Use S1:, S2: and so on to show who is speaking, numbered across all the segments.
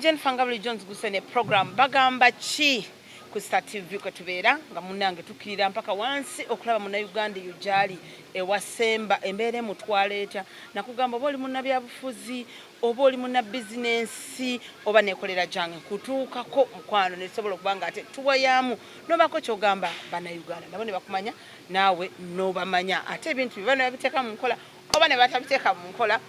S1: Jennifer Ngabuli Jones gusene program bagamba chi ku Star TV ko tubeera nga munange tukirira mpaka wansi okulaba muna Uganda yujali ewasemba embere mutwaleta nakugamba boli muna byabufuzi oboli muna business oba nekolera jange kutuuka ko mkwano nesobola kubanga ate tuwayamu nobako kyogamba bana Uganda nabo ne bakumanya nawe nobamanya ate ebintu bibana babiteka mu nkola oba ne batabiteka mu nkola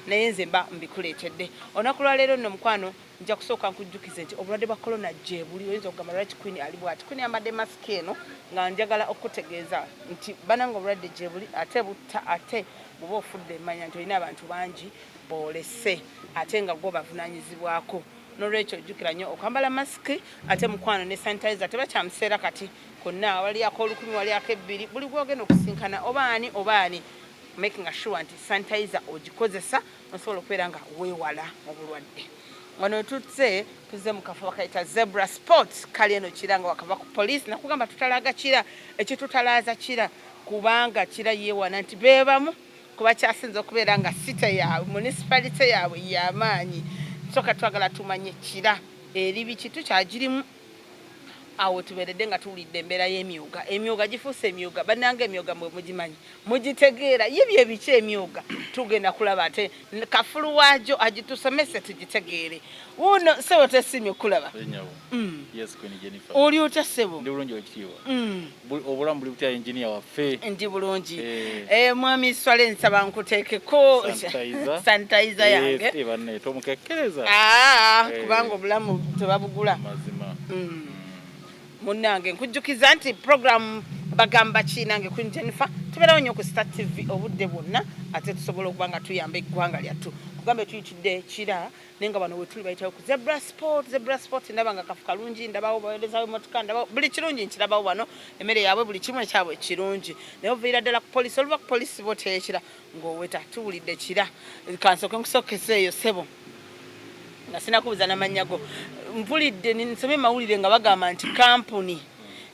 S1: naye nze mba mbikuleetedde onakulwa leero nno mukwano nja kusooka nkujjukize nti obulwadde bwa corona gye buli oyinza okugamba lwaki Queen ali bw'ati Queen amadde masiki eno nga njagala okutegeeza nti bananga obulwadde gye buli ate butta ate bw'oba ofudde mmanya nti olina abantu bangi boolese ate nga gwo bavunaanyizibwako n'olwekyo ojjukira nnyo okwambala masiki ate mukwano ne sanitizer tebakyamuseera kati konna wali ak'olukumi wali ak'ebbiri buli gwogenda okusinkana obaani making sure nti sanitizer ogikozesa osobola okubeera nga weewala obulwadde wano tutse tuze mu kafo bakayita Zebra Sports kali eno kira nga wakava ku police nakugamba tutalaga kira ekitutalaaza kira kubanga kira yeewana nti beebamu kuba kyasinza okubeera nga site yaabwe municipality yaabwe y'amaanyi soka twagala tumanye kira eri biki tukyagirimu awo tuberedde nga tuwulidde embeera y'emyuga gifuuse emyuga bannanga emyuga mwe mugimanyi mugitegeera yebyo ebice emyuga tugenda kulaba ate kafulu waajo agitusomese tugitegeere wuno sebo tesimye okulaba
S2: yes Queen Jennifer
S1: oli otya sebo
S2: ndi bulungi okitiibwa obulamu buli butya engineer waffe
S1: ndi bulungi mwami swale nsaba nkuteekeko sanitizer yange
S2: banne tomukekkereza
S1: kubanga obulamu tebabugula
S2: mazima
S1: munange nkujjukiza nti program bagamba kinange Queen Jennifer tubeerawo nnyo ku Star TV obudde bwonna ate tusobola okuba nga tuyamba eggwanga lyattu kugambe tuyitidde kira naye nga bano wetuli bayitawo ku Zebra Sport ndaba nga kafu kalungi ndabawo baweerezawo emmotoka ndabawo buli kirungi nkirabawo wano emmere yaabwe buli kimu ekyabwe kirungi naye oviira ddala ku polisi oluva ku polisi boteekira ng'oweta tuwulidde kira kansooke nkusokesa eyo sebo nga sinakubuza n'amannya go mpulidde nsome mawulire nga bagamba nti kampuni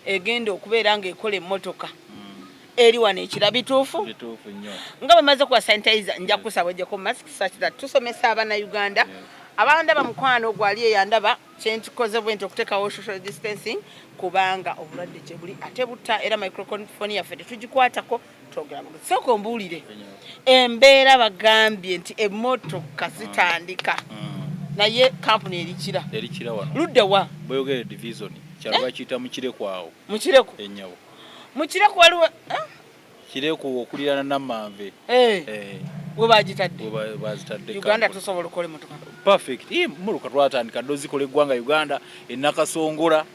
S1: egenda okubeera nga ekola emmotoka eri wano ekira bituufu
S2: nnyo
S1: nga bamaze kuwa sanitizer nja kusaba ojjeko mask such that tusomesa abana Uganda abandaba mukwano gwali eyandaba kyentukoze bwenti okuteekawo social distancing kubanga obulwadde gye buli ate butta era microphone yaffe tetugikwatako twogera sooka ombuulire embeera bagambye nti emmotoka zitandika naye kampuni erikira
S2: wano
S1: ludde wa
S2: boyogere division kyalo bakiyita mukireko awo
S1: mukireko
S2: enyawo
S1: mukireko waliwo
S2: kireko okulirana namanve
S1: we bagitadde
S2: bazitadde
S1: Uganda tusobola okukola emmotoka
S2: perfect muruka twatandika dozikola eggwanga Uganda enakasongola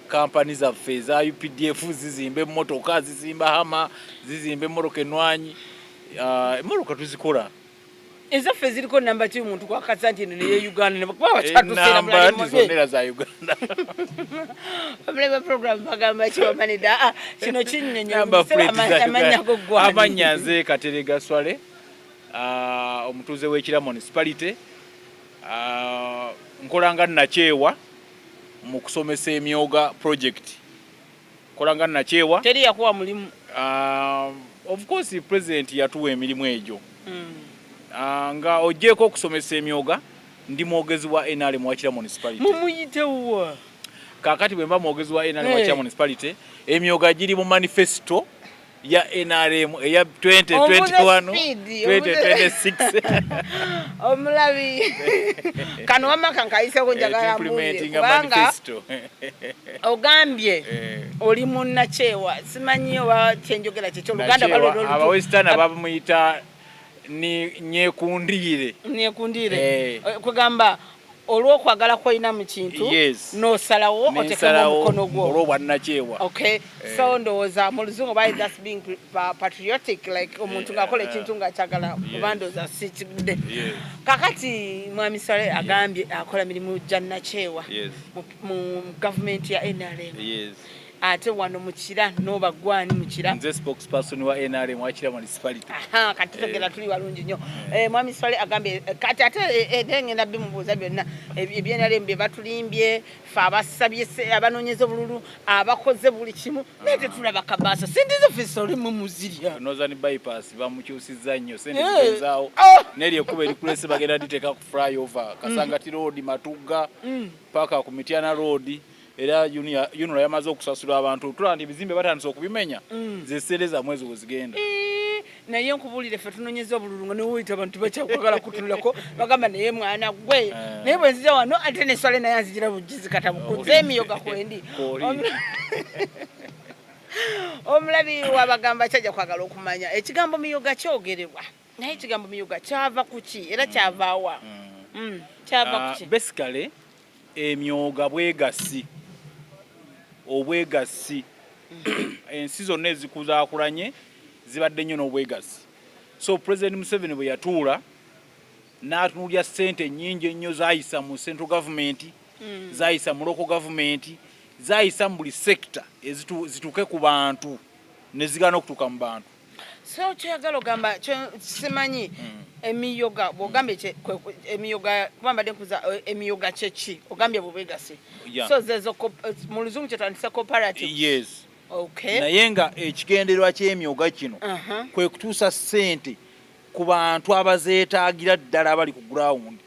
S2: kampani zaffe za UPDF zizimba emmotoka zizimba hama zizimba emmotoka enwanyi emmotoka tuzikola
S1: ezaffe ziriko namba 2 muntu kwakaza nti eno ye Uganda ne bakuba bakyatuseera
S2: mulali zonera za Uganda
S1: Problema program bagamba kibamanida kino kinnyonyo
S2: amanyago gwa amanyaze Katerega Swale omutuze w'ekira municipality nkolanga nakyewa mu kusomesa emyoga project nkolanga nakyewa
S1: teri yakuwa mulimu
S2: of course president yatuwa emirimu egyo nga ojjeko okusomesa emyoga ndi mwogezi wa NRM wakira municipality
S1: mumuyitewa
S2: kakati bwe mba mwogezi wa NRM wakira municipality emyoga giri mu manifesto ya NRM eya 2021 2026
S1: omulabi kano wamaka nkayiseko njagala
S2: implementing a manifesto
S1: ogambye oli munnakyewa simanyi oba kyenjogera kyekyo Luganda balero
S2: aba western abamuyita ni nyekundire kugamba
S1: olwokwagala kwolina mu kintu nosalawo otekemu omukono gwo
S2: olwobwannakyewa
S1: so ndowooza mu luzungu by that's being patriotic like omuntu ng'akola ekintu ng'akyagala oba ndowooza si kigudde kakati mwami Sale agambye akola mirimu gya nnakyewa mu gavumenti ya NRM ate wano mukira noba gwani mukira
S2: nze spokesperson wa NRM wakira municipality
S1: kati tegera tuli walungi nnyo mwami Swale agambye kati ate ngenda bimubuuza byonna ebyenRM bye batulimbye fe abasabye abanoonyeza obululu abakoze buli kimu naye tetulaba kabaasa sente zaffe oli mu muzirya
S2: Northern bypass bamukyusizza nnyo sente zigenzaawo neri ekkuba erikulese bagenda diteeka ku flyover Kasangati road Matugga paka ku Mityana road era Unula yamaze okusasula abantu tulandi bizimbe batandise okubimenya zesereza mwezi wozigenda
S1: naye nkubulire ffe tunoonyeza obululu nga niwuyita abantu bakyakwagala kutunulako bagamba naye mwana gwe naye bwe nzija wano ate ne Swale naye anzijira bugizi katabukuze emiyoga kwendi omulabi wabagamba kyajja kwagala okumanya ekigambo miyoga kyogerebwa naye ekigambo miyoga kyava ku ki era kyavaawa kyava ku ki
S2: basically emyoga bwegasi obwegasi ensi zonna ezikuzaakulanye zibadde nnyo n'obwegasi so President Museveni bwe yatuula n'atunuulya ssente nnyingi ennyo zaayisa mu central government zaayisa mu local government zaayisa mu buli sector zituuke ku bantu ne zigana okutuuka mu bantu
S1: so kyoyagala ogamba simanyi emiyoga bw'ogambye emiyoga kuba mbadde nkuza emiyoga kyeki ogambye bwebwegasi so zezo mu luzungu kyetwandisa cooperative
S2: yes
S1: okay
S2: naye nga ekigendererwa ky'emyoga kino kwe kutuusa ssente ku bantu abazeetaagira ddala abali ku ground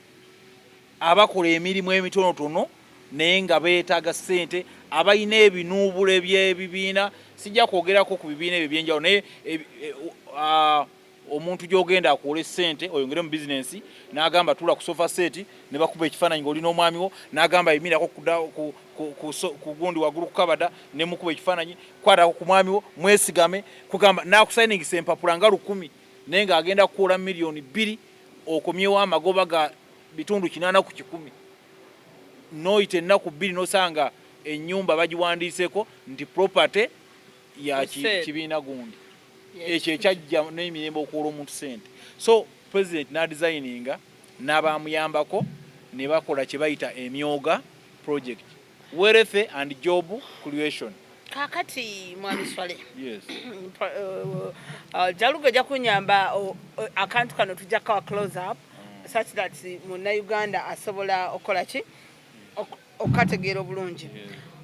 S2: abakola emirimu emitonotono naye nga beetaaga ssente abalina ebinuubule by'ebibiina sijja kwogerako ku bibiina ebyo ebyenjawulo naye omuntu gy'ogenda akola ssente oyongere mu bizinensi n'agamba tuula ku sofa set ne bakuba ekifaananyi ng'olina omwami wo n'agamba yimirako ku gundi waggulu ku kabada ne mukuba ekifaananyi kwatako ku mwami wo mwesigame kugamba n'akusayiningisa empapula nga 100 naye ng'agenda kukola miliyoni 2 okomyewo amagoba ga bitundu 80 ku 100 noyita ennaku 2 n'osanga ennyumba bagiwandiiseko nti property ya kibiina gundi ekyo ekyajja n'emirembe okuwola omuntu ssente so president n'adesigninga n'abamuyambako ne bakola kye bayita emyoga project wealth and job creation
S1: kakati mwami Swale
S2: yes
S1: Jaluga ajja kunyamba akantu kano tujja kawa close up such that Munnayuganda asobola okola ki okategeera obulungi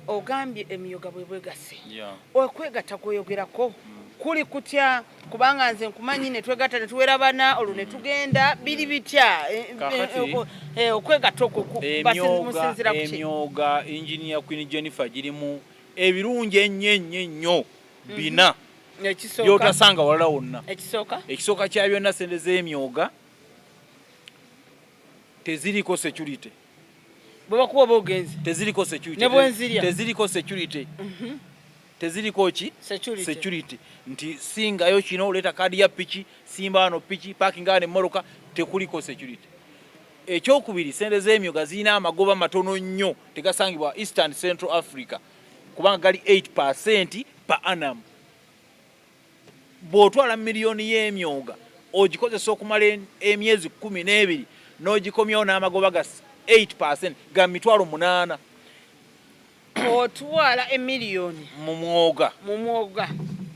S1: ogambye emyoga bwebwegase okwegatta kweyogerako kuli kutya kubanga nze nkumanyi ne twegatta ne tuwerabana olwo ne tugenda biri bitya okwegatta okumusinzira ku ki
S2: emyoga engineer Queen Jennifer girimu ebirungi ennyo bina byotasanga walala wonna ekisooka kya byonna sente z'emyoga teziriko security
S1: bwebakuba bogenzi
S2: teziriko security teziriko security teziriko ki security nti singayo kino oleta kadi ya piki simba ano piki parking ane moroka tekuliko security ekyokubiri sente z'emyoga zirina amagoba matono nnyo tegasangibwa Eastern Central Africa kubanga gali 8% per annum bw'otwala miliyoni y'emyoga ogikozesa okumala emyezi 12 n'ogikomyawo n'amagoba ga 8% ga mitwalo 8
S1: otwala emiliyoni
S2: mu mwoga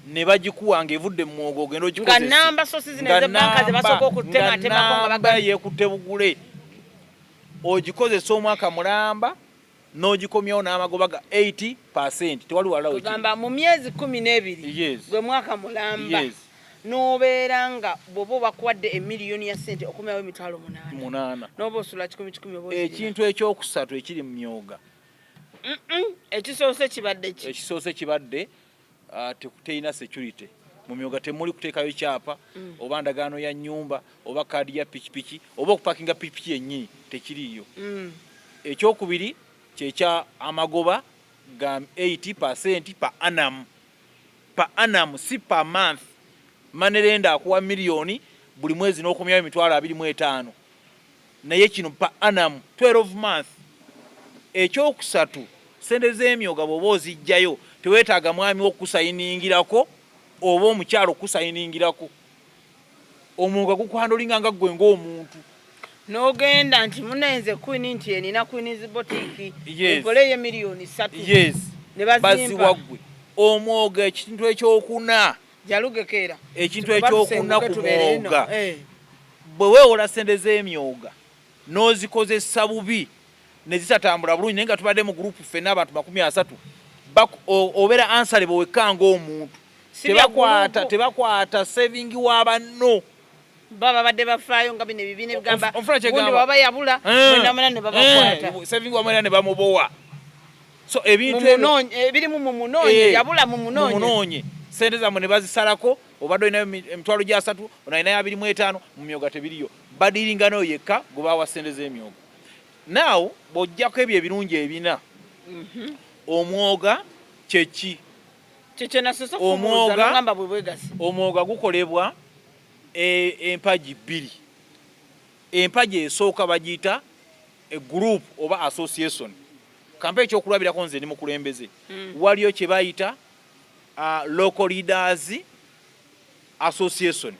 S2: ne bagikuwanga evudde mu mwoga ogenda ogikozesa
S1: nga namba sosi zineze banka ze basooka okuteemateemako nga
S2: bagamba yeekutte bugule ogikozesa omwaka mulamba n'ogikomyawo n'amagoba ga 80% tewali walala
S1: ogamba mu myezi 12 gwe mwaka mulamba n'obeera nga bw'oba bakuwadde emiliyoni ya ssente okomyawo emitwalo 8 n'oba osula 10
S2: ekintu ekyokusatu ekiri mu myoga
S1: ekisoose kibadde ki
S2: ekisoose kibadde tekuteyina security mu myoga temuli kuteekayo kyapa oba ndagaano ya nnyumba oba kaadi ya pikipiki oba okupakinga pikipiki yennyini tekiriiyo ekyokubiri kyekya amagoba ga 80% per annum si per month manerenda akuwa miliyoni buli mwezi n'okomyawo emitwalo 25 naye kino per annum 12 month ekyokusatu sente z'emyoga bw'oba ozijjayo teweetaaga mwami wokusayiningirako oba omukyalo okusayiningirako omwoga gukwandolinga nga ggwe ng'omuntu
S1: n'ogenda nti munenze Queen nti enina Queen's boutique ekole ye miliyoni 3
S2: baziwa ggwe omwoga ekintu ekyokuna
S1: jalugekera
S2: ekintu ekyokuna ku mwoga bwe weewola ssente z'emyoga n'ozikozesa bubi ne zitatambula bulungi naye nga tubadde mu gurupu ffenna abantu 30 obeera ansale bwewekka ng'omuntu tebakwata saving wa banno
S1: baba badde bafaayo nga bino ebibiina bigamba gundi baba yabula mwenamuna ne babakwata
S2: saving wa mwena ne bamubowa so ebintu
S1: ebirimu mu munonye yabula mu
S2: munonye sente zammwe ne bazisalako obadde olinayo emitwalo gya 3 onalinayo 25 mu myoga tebiriyo badiringa nayo yekka gwe bawa sente z'emyoga now bw'ojjako ebyo ebirungi ebina omwoga kyeki omwoga gukolebwa empagi 2 empagi esooka bagiyita egroup oba association kampe ekyokulabirako nze ndi mukulembeze waliyo kye bayita local leaders association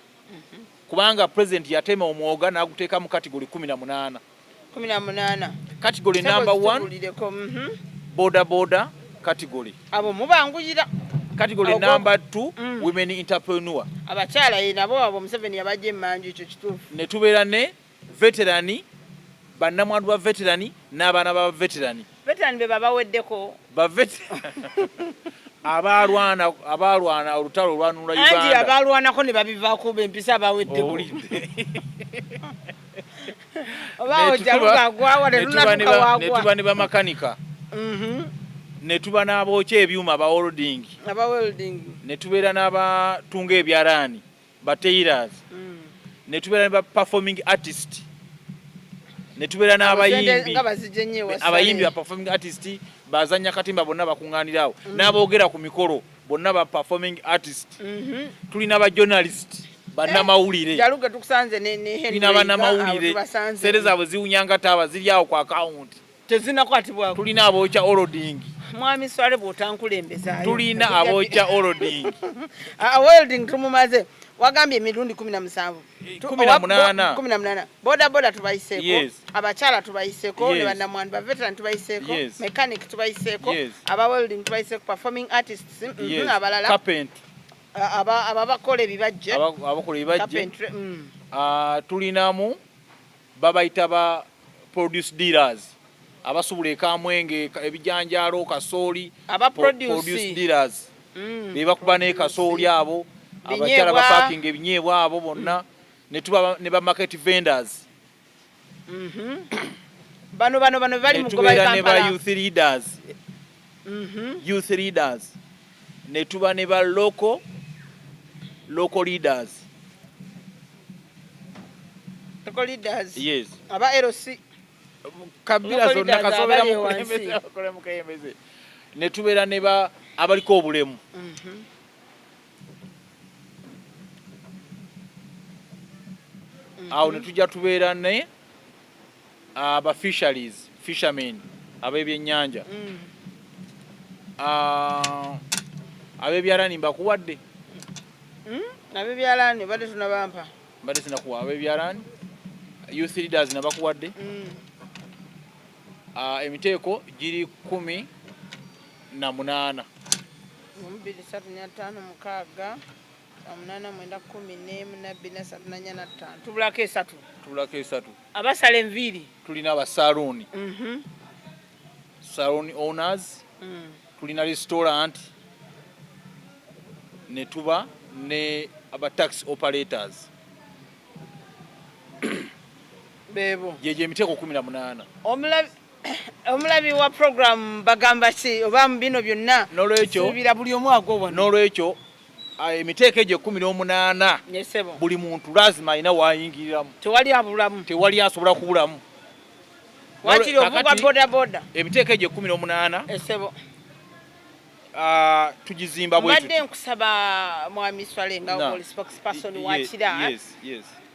S2: kubanga president yatema omwoga n'aguteeka mu category 18 category number 1 border category
S1: abo mubanguyira
S2: category number 2 women entrepreneur
S1: abakyala nabo abo Museveni yabajja emmanju ekyo kituufu
S2: ne tubeera ne veterani bannamwandu ba veterani n'abaana ba veterani
S1: be babaweddeko
S2: abalwana olutalo olwanula Uganda
S1: anti abalwanako ne babivaako bempisa abaweddeko
S2: ne tuba ne bamakanika ne tuba n'abookya ebyuma aba welding ne tubeera n'abatunga ebyalaani ba tailors ne tubeera ne ba performing artist ne tubeera n'abayimbi ba performing artist bazanya katimba bonna bakuŋŋaanirawo n'aboogera ku mikolo bonna ba performing artist tulina ba journalist bannamawulire tulina bannamawulire sente zaabwe ziwunyanga taaba ziri awo ku akawunti
S1: tezinakwatibwako
S2: tulina abookya holding
S1: mwami swale bw'otankulembezaayo
S2: tulina abookya holding
S1: welding tumumaze wagambye emirundi 17
S2: 18
S1: boda tubayiseeko abakyala tubayiseeko ne bannamwandu ba veteran tubayiseeko mechanic tubayiseeko aba welding tubayiseeko performing artists abalala ababakola ebibajje
S2: tulinamu babayita ba produce dealers abasubula ekamwenge ebijanjaalo kasooli produce dealers bebakuba ne kasooli abo abakyala bapakinga ebinyeebwa abo bonna ne tuba ne ba market vendors
S1: bano bali mu kuba
S2: ne ba youth leaders ne tuba ne ba local leaders yes
S1: aba LC
S2: kabila zonna kasobera mukuyembeze ne tubeera ne ba abaliko obulemu awo ne tujja tubeera ne aba fishermen ab'ebyennyanja ab'ebyalaani mbakuwadde
S1: ab'ebyalaani badde tunabampa
S2: mbadde sinakuwa ab'ebyalaani youth leaders nabakuwadde emiteeko giri 18 tubulako esatu
S1: abasala enviiri
S2: tulina abasaluuni saloon owners tulina restaurant ne tuba ne aba taxi operators
S1: bebo
S2: jeje emiteeko 18
S1: omulabi wa program bagamba ki oba mu bino byonna subira buli omu agobona
S2: n'olwekyo emiteeko egyo 18 buli muntu lazima alina wayingiriramu tewali asobola kubulamu
S1: wakiri ovuga boda
S2: emiteeko egyo 18 tugizimba
S1: mbadde nkusaba mwami Swale nga oli spokesperson wakira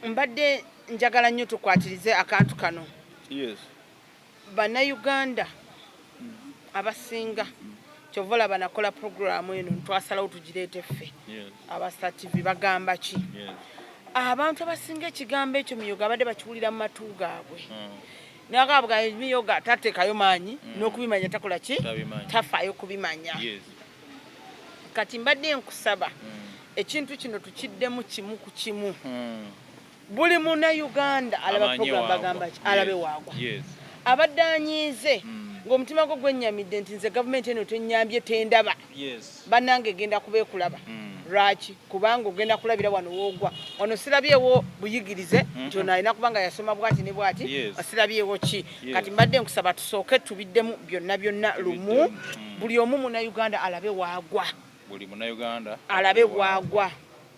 S1: mbadde njagala nnyo tukwatirize akantu kano bannayuganda abasinga kyovola banakola programu eno ntwasalawo tugireete ffe abasta TV bagamba ki abantu abasinga ekigambo ekyo miyoga abadde bakiwulira mu matu gaabwe nakabuga miyoga tateekayo maanyi n'okubimanya takola ki tafaayo kubimanya kati mbadde nkusaba ekintu kino tukiddemu kimu ku kimu buli munnayuganda alaba program bagamba ki alabe waagwa abadde anyiize ng'omutima gwo gwennyamidde nti nze gavumenti eno tennyambye tendaba bannange egenda kubeekulaba lwaki kubanga ogenda kulabira wano woogwa wano sirabyewo buyigirize nti ono alina kubanga yasoma bwati ne bwati osirabyewo ki kati mbadde nkusaba tusooke tubiddemu byonna lumu buli omu munnayuganda alabe waagwa
S2: buli munnayuganda
S1: alabe waagwa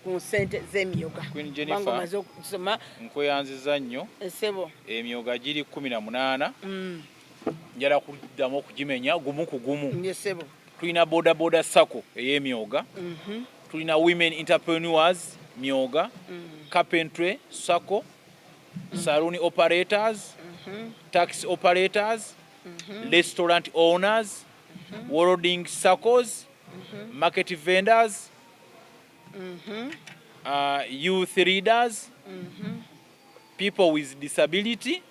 S1: ku ssente z'emyoga
S2: Queen Jennifer nkweyanziza nnyo
S1: ensebo
S2: emyoga giri 18 njala kuddamu okugimenya gumu ku gumu
S1: ensebo
S2: tulina boda sako ey'emyoga tulina women entrepreneurs myoga carpentry sako saloon operators taxi operators restaurant owners welding circles market vendors youth leaders people with disability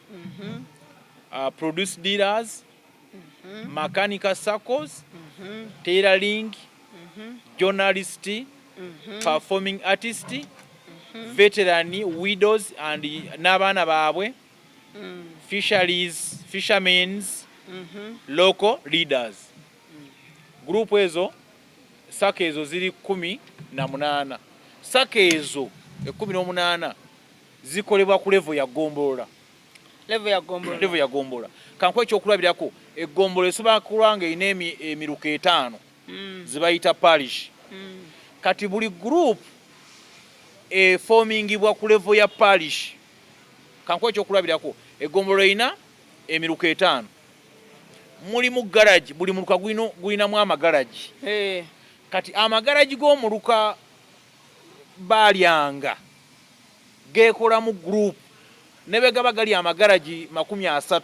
S2: produce dealers mechanical circles tailoring journalist performing artist veteran widows and n'abaana baabwe fishermen's local leaders group ezo saka ezo ziri 18 saka ezo 18 zikolebwa ku level ya Gombolola level ya Gombolola kankwe ekyokulabirako egombolola esobola kulanga ina emiruka 5 zibayita parish kati buli group formingibwa ku level ya parish kankwe ekyokulabirako egombolola ina emiruka 5 mulimu garage buli muruka gwinamu amagaraji kati amagaraji g'omuluka balyanga gekola mu group nebe gaba gali amagaraji 30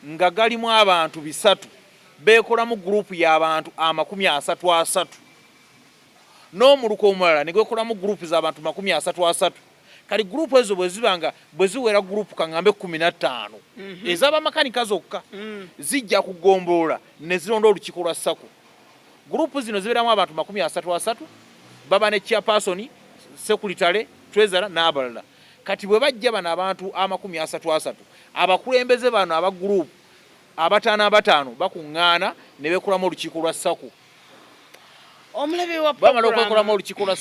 S2: nga galimu abantu 3 bekola mu group y'abantu 33 n'omuluka omulala ne gwekola mu group z'abantu 33 kali group ezo bwe ziwera group kangambe 15 ezaba makanika zokka zijja kugombolola ne zironda olukiiko lwa sako group zino ziberamu abantu 33 baba ne chairperson secretary treasurer n'abalala kati bwe bajja bana abantu 33 abakulembeze bano aba group abatano bakuŋŋaana ne bekolamu olukiiko lwa sako
S1: omulabe wa
S2: bamala okwekolamu olukiiko lwa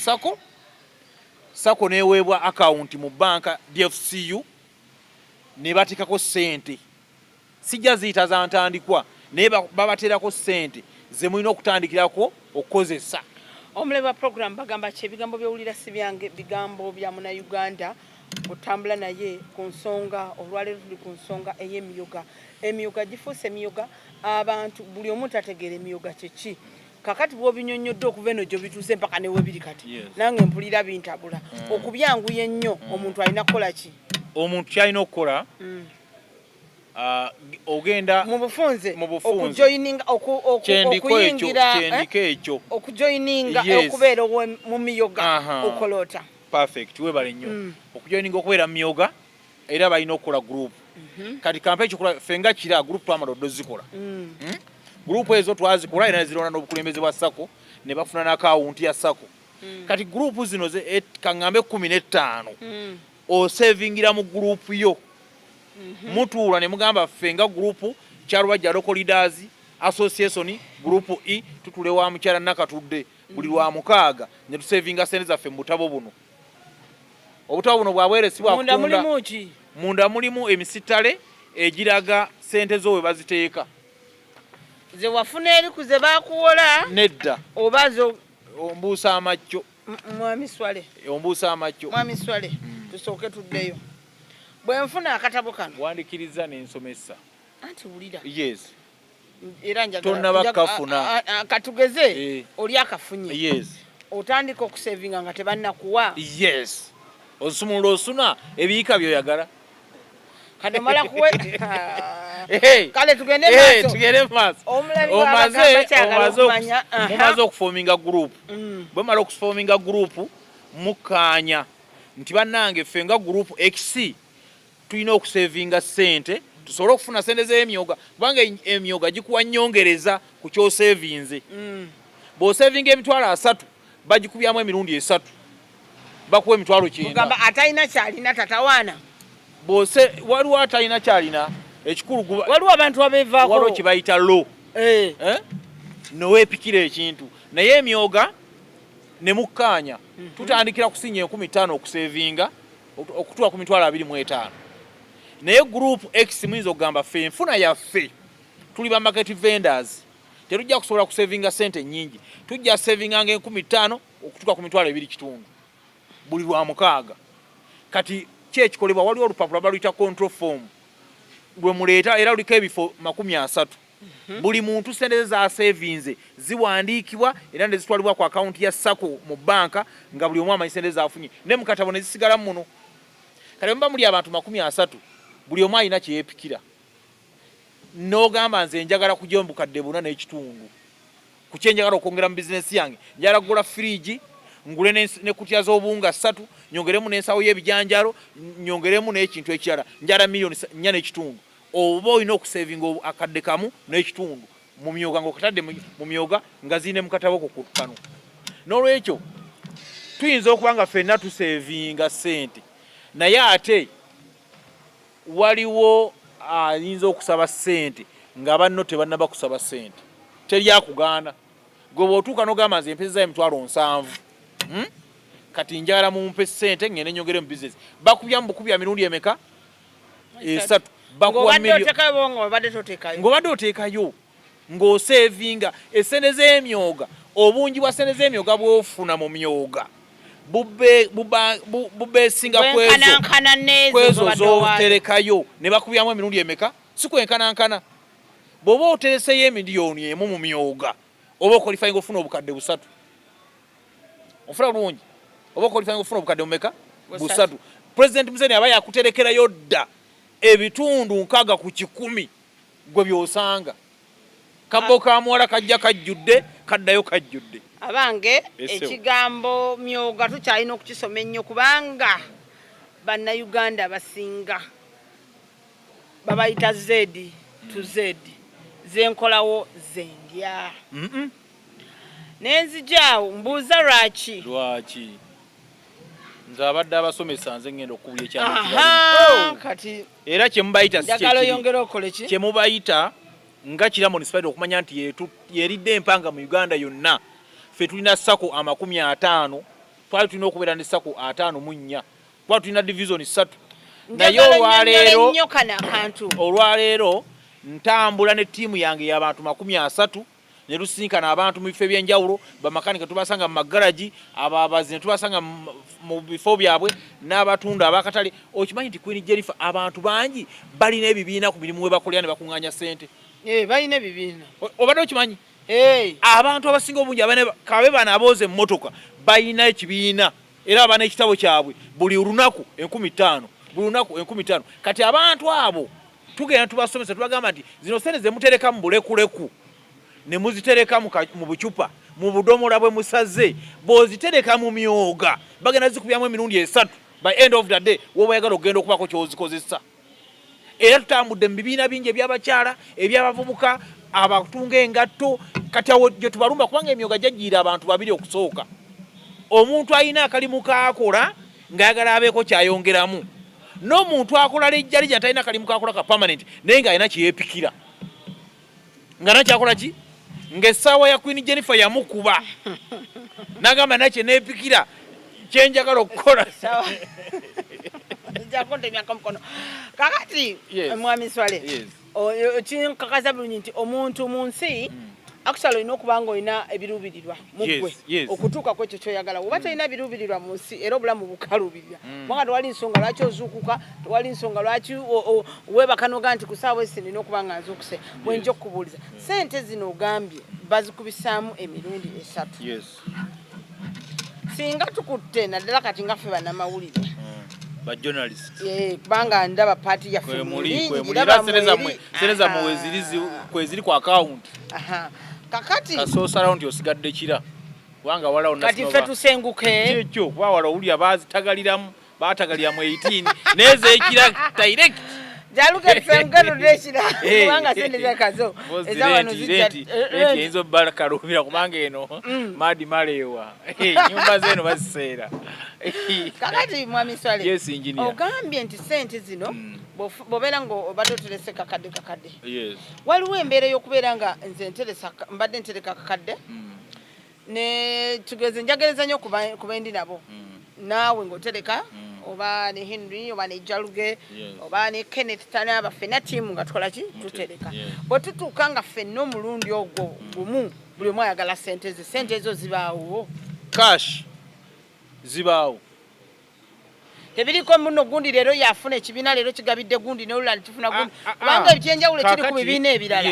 S2: sako neweebwa account mu banka DFCU ne batikako sente sijja ziyita za ntandikwa naye babateerako sente ze mulina okutandikirako okukozesa
S1: omulabe wa program bagamba ki ebigambo byowulira si byange bigambo bya munnayuganda otambula naye ku nsonga olwaleero tuli ku nsonga ey'emyoga emyoga gifuuse emyoga abantu buli omu tategeera emyoga kyeki kakati bw'obinyonnyodde okuva eno gyo bituuse mpaka ne webiri kati nange mpulira bintabula okubyanguya ennyo omuntu alina kukola ki
S2: omuntu kyalina okukola ogenda
S1: mu bufunze okujoyininga okuyingira
S2: ekyo
S1: okujoyininga okubeera mu miyoga okolota
S2: perfect webale nnyo okujoyininga okubeera mu miyoga era balina okukola group kati kampe ekikola fenga kira group twamala oddozikola group ezo twazikola era zironda n'obukulembeze bwa sako ne bafuna n'akawunti ya sako kati group zino kaŋŋambe 15 osevingira mu group yo mutuula ne mugamba fenga group Kyalubajja Local Leaders Association group E tutule wa mukyala nakatudde buli lwa mukaaga ne tusevinga sente zaffe mu butabo buno obutabo buno bwabwere si bwakutunda munda mulimu emisitale egiraga sente zo we baziteeka
S1: ze wafuna eri kuze bakuwola
S2: nedda
S1: obazo
S2: ombuusa amacco
S1: mwami swale
S2: ombuusa amacco
S1: mwami swale tusooke tuddeyo bwe nfuna akatabo kano
S2: wandikiriza n'ensomesa
S1: anti wulira
S2: yes
S1: era njagala
S2: tonnaba kafuna
S1: katugeze oli akafunye
S2: yes
S1: otandika okusevinga nga tebannakuwa
S2: yes osumula osuna ebiika byoyagala
S1: kati omala kuwe kale tugende maaso
S2: omaze okufominga group bwe mala okufominga group mukanya nti bannange ffe nga group X tulina okusevinga sente tusobole okufuna sente z'emyoga kubanga emyoga gikuwa nnyongereza ku kyosevinze bw'osevinga emitwalo 3 bagikubyamu emirundi 3 bakuwa emitwalo 9.
S1: Mugamba atalina kyalina tatawaana.
S2: Waliwo atalina kyalina ekikulu
S1: waliwo abantu abeevaako.
S2: Waliwo kye bayita lo. Noweepikira ekintu naye emyoga ne mukkaanya tutandikira kusinya 15,000 okusevinga okutuwa ku mitwalo 25. naye group X muyinza okugamba ffe enfuna yaffe tuli ba market vendors terujja kusobola kusevinga sente nyingi, tujja savinganga 15,000 okutuka ku mitwalo 2.5 buli lwa 6. kati kyekikolebwa waliwo olupapula baluyita control form lwe muleeta era luliko ebifo 30. buli muntu sente za savings ziwandiikibwa era ne zitwalibwa ku account ya Sacco mu banka nga buli omu amanyi sente zafunye ne mukatabo ne zisigala muno. kale mba muli abantu 30 buli omu alina kye yeepikira. N'ogamba nze njagala kujja mu bukadde 4.5 ku kye njagala okwongera mu bizinesi yange, njagala kugula fridge ngule ne kutya z'obuwunga 3 nyongeremu n'ensawo y'ebijanjalo nyongeremu n'ekintu ekirala njala milioni 4.5. oba olina okusevinga akadde kamu n'ekitundu mu myoga ng'okatadde mu myoga nga zine mu katabo ko kano. N'olwekyo tuyinza okuba nga ffenna tusevinga ssente naye ate waliwo ayinza okusaba ssente nga banno tebannaba kusaba ssente teryakugaana. Gwe bw'otuuka n'ogamba nze empeza emitwalo 7 kati njagala mumpe ssente ngende nyongere mu bizinesi bakubya mu bukubya mirundi emeka 3 ng'obadde oteekayo ng'osevinga essente z'emyoga. obungi bwa ssente z'emyoga bw'ofuna mu myoga bubeesinga kwezo z'oterekayo ne bakubyamu emirundi emeka si kwenkanankana. bw'oba otereseyo emiliyoni emu mu myoga oba okolifayinga ofuna obukadde 3 ofuna bulungi oba okolifayinga ofuna obukadde mumeka 3. President Museveni aba yakuterekerayo dda ebitundu 6 ku 100 gwe byosanga kabbo ka muwala kajja kajjudde kaddayo kajjudde.
S1: Abange ekigambo myoga tukyalina okukisoma ennyo kubanga bannayuganda abasinga babayita Z to Z zenkolawo zendya. Nenzijaawo mbuuza lwaki
S2: nze abadde abasomesa nze ngenda okubulya ekyalo
S1: kati
S2: era kyemubayita
S1: njagala oyongera okole ki
S2: kyemubayita nga kira municipality okumanya nti yeridde empanga mu Uganda yonna. Ffe tulina Sacco 50 twali tulina okubeera ne Sacco 54 twali tulina division 3 naye olwaleero ntambula ne ttiimu yange y'abantu 30 ne lusinkana abantu mu bifo ebyenjawulo bamakanika tubasanga mu magaraji ababazi ne tubasanga mu bifo byabwe n'abatunda abakatale. Okimanyi nti Queen Jennifer abantu bangi balina ebibiina ku mirimu we bakolera ne bakuŋŋaanya ssente.
S1: Balina ebibiina
S2: obadde okimanyi abantu abasinga obungi kabe bano abooza emmotoka balina ekibiina era abana ekitabo kyabwe buli lunaku 15,000 buli lunaku 15,000. kati abantu abo tugenda tubasomesa tubagamba nti zino sente ze mutereka mu bulekuleku ne muzitereka mu bucupa mu budomola bwe musaze bw'ozitereka mu myoga bagenda zikubyamu emirundi 3 by end of the day woba oyagala okugenda okubako kyozikozesa. Era tutambudde mu bibiina bingi ebyabakyala ebyabavubuka abatunga engatto kati awo gye tubalumba kubanga emyoga gyajjiira abantu babiri okusooka. Omuntu alina akalimu kaakola ng'ayagala abeeko kyayongeramu n'omuntu akola lejjalejja talina akalimu kaakola ka permanent naye ng'alina kyeyeepikira nga nakyakola ki ng'essaawa ya Queen Jennifer yamukuba n'agamba nakye neepikira kyenjagala okukola.
S1: Kakati mwami Swale kinkakasa bulungi nti omuntu mu nsi actually olina okuba nga olina ebiruubirirwa mu ggwe okutuuka ku ekyo kyoyagala. Oba tolina biruubirirwa mu nsi era obulamu bukalubirira kubanga tewali nsonga lwaki ozuukuka, tewali nsonga lwaki weebaka n'oga nti ku ssaawa esi nina okuba nga nzuukuse. Bwe nja okukubuuliza ssente zino ogambye bazikubisaamu emirundi 3. Singa tukutte naddala kati nga ffe bannamawulire
S2: ba journalist
S1: kubanga ndaba paati yaffe
S2: sereza mu kweziri ku account
S1: kakati
S2: kasoosa round osigadde kira kubanga wala
S1: kati ffe tusenguke
S2: ekyo kuba wala owulira baazitagaliramu baatagalira mu 18 neeza ekira direct
S1: Jaluge sengero deshira kubanga sente zakazo
S2: ezawano zijati enzo balakalubira kubanga eno madi malewa nyumba zeno baziseera
S1: kakati mwami Swale
S2: yes engineer
S1: ogambye nti sente zino bobera ngo badoterese kakadde
S2: yes
S1: waliwo embeera y'okubeera nga nze nteresa mbadde ntereka kakadde ne tugeze njagereza nnyo kuba ndi nabo naawe ng'otereka oba ne Henry oba ne Jaluge oba ne Kenneth Tanaba ffenna ttiimu nga tukola ki tutereka bwe tutuuka nga ffenna omulundi ogwo gumu buli omu ayagala sente ezo zibaawo
S2: cash zibaawo
S1: tebiriko muno gundi leero yafuna ekibiina leero kigabidde gundi n'olulala tufuna gundi kubanga ekyenjawulo kiri ku bibiina ebirala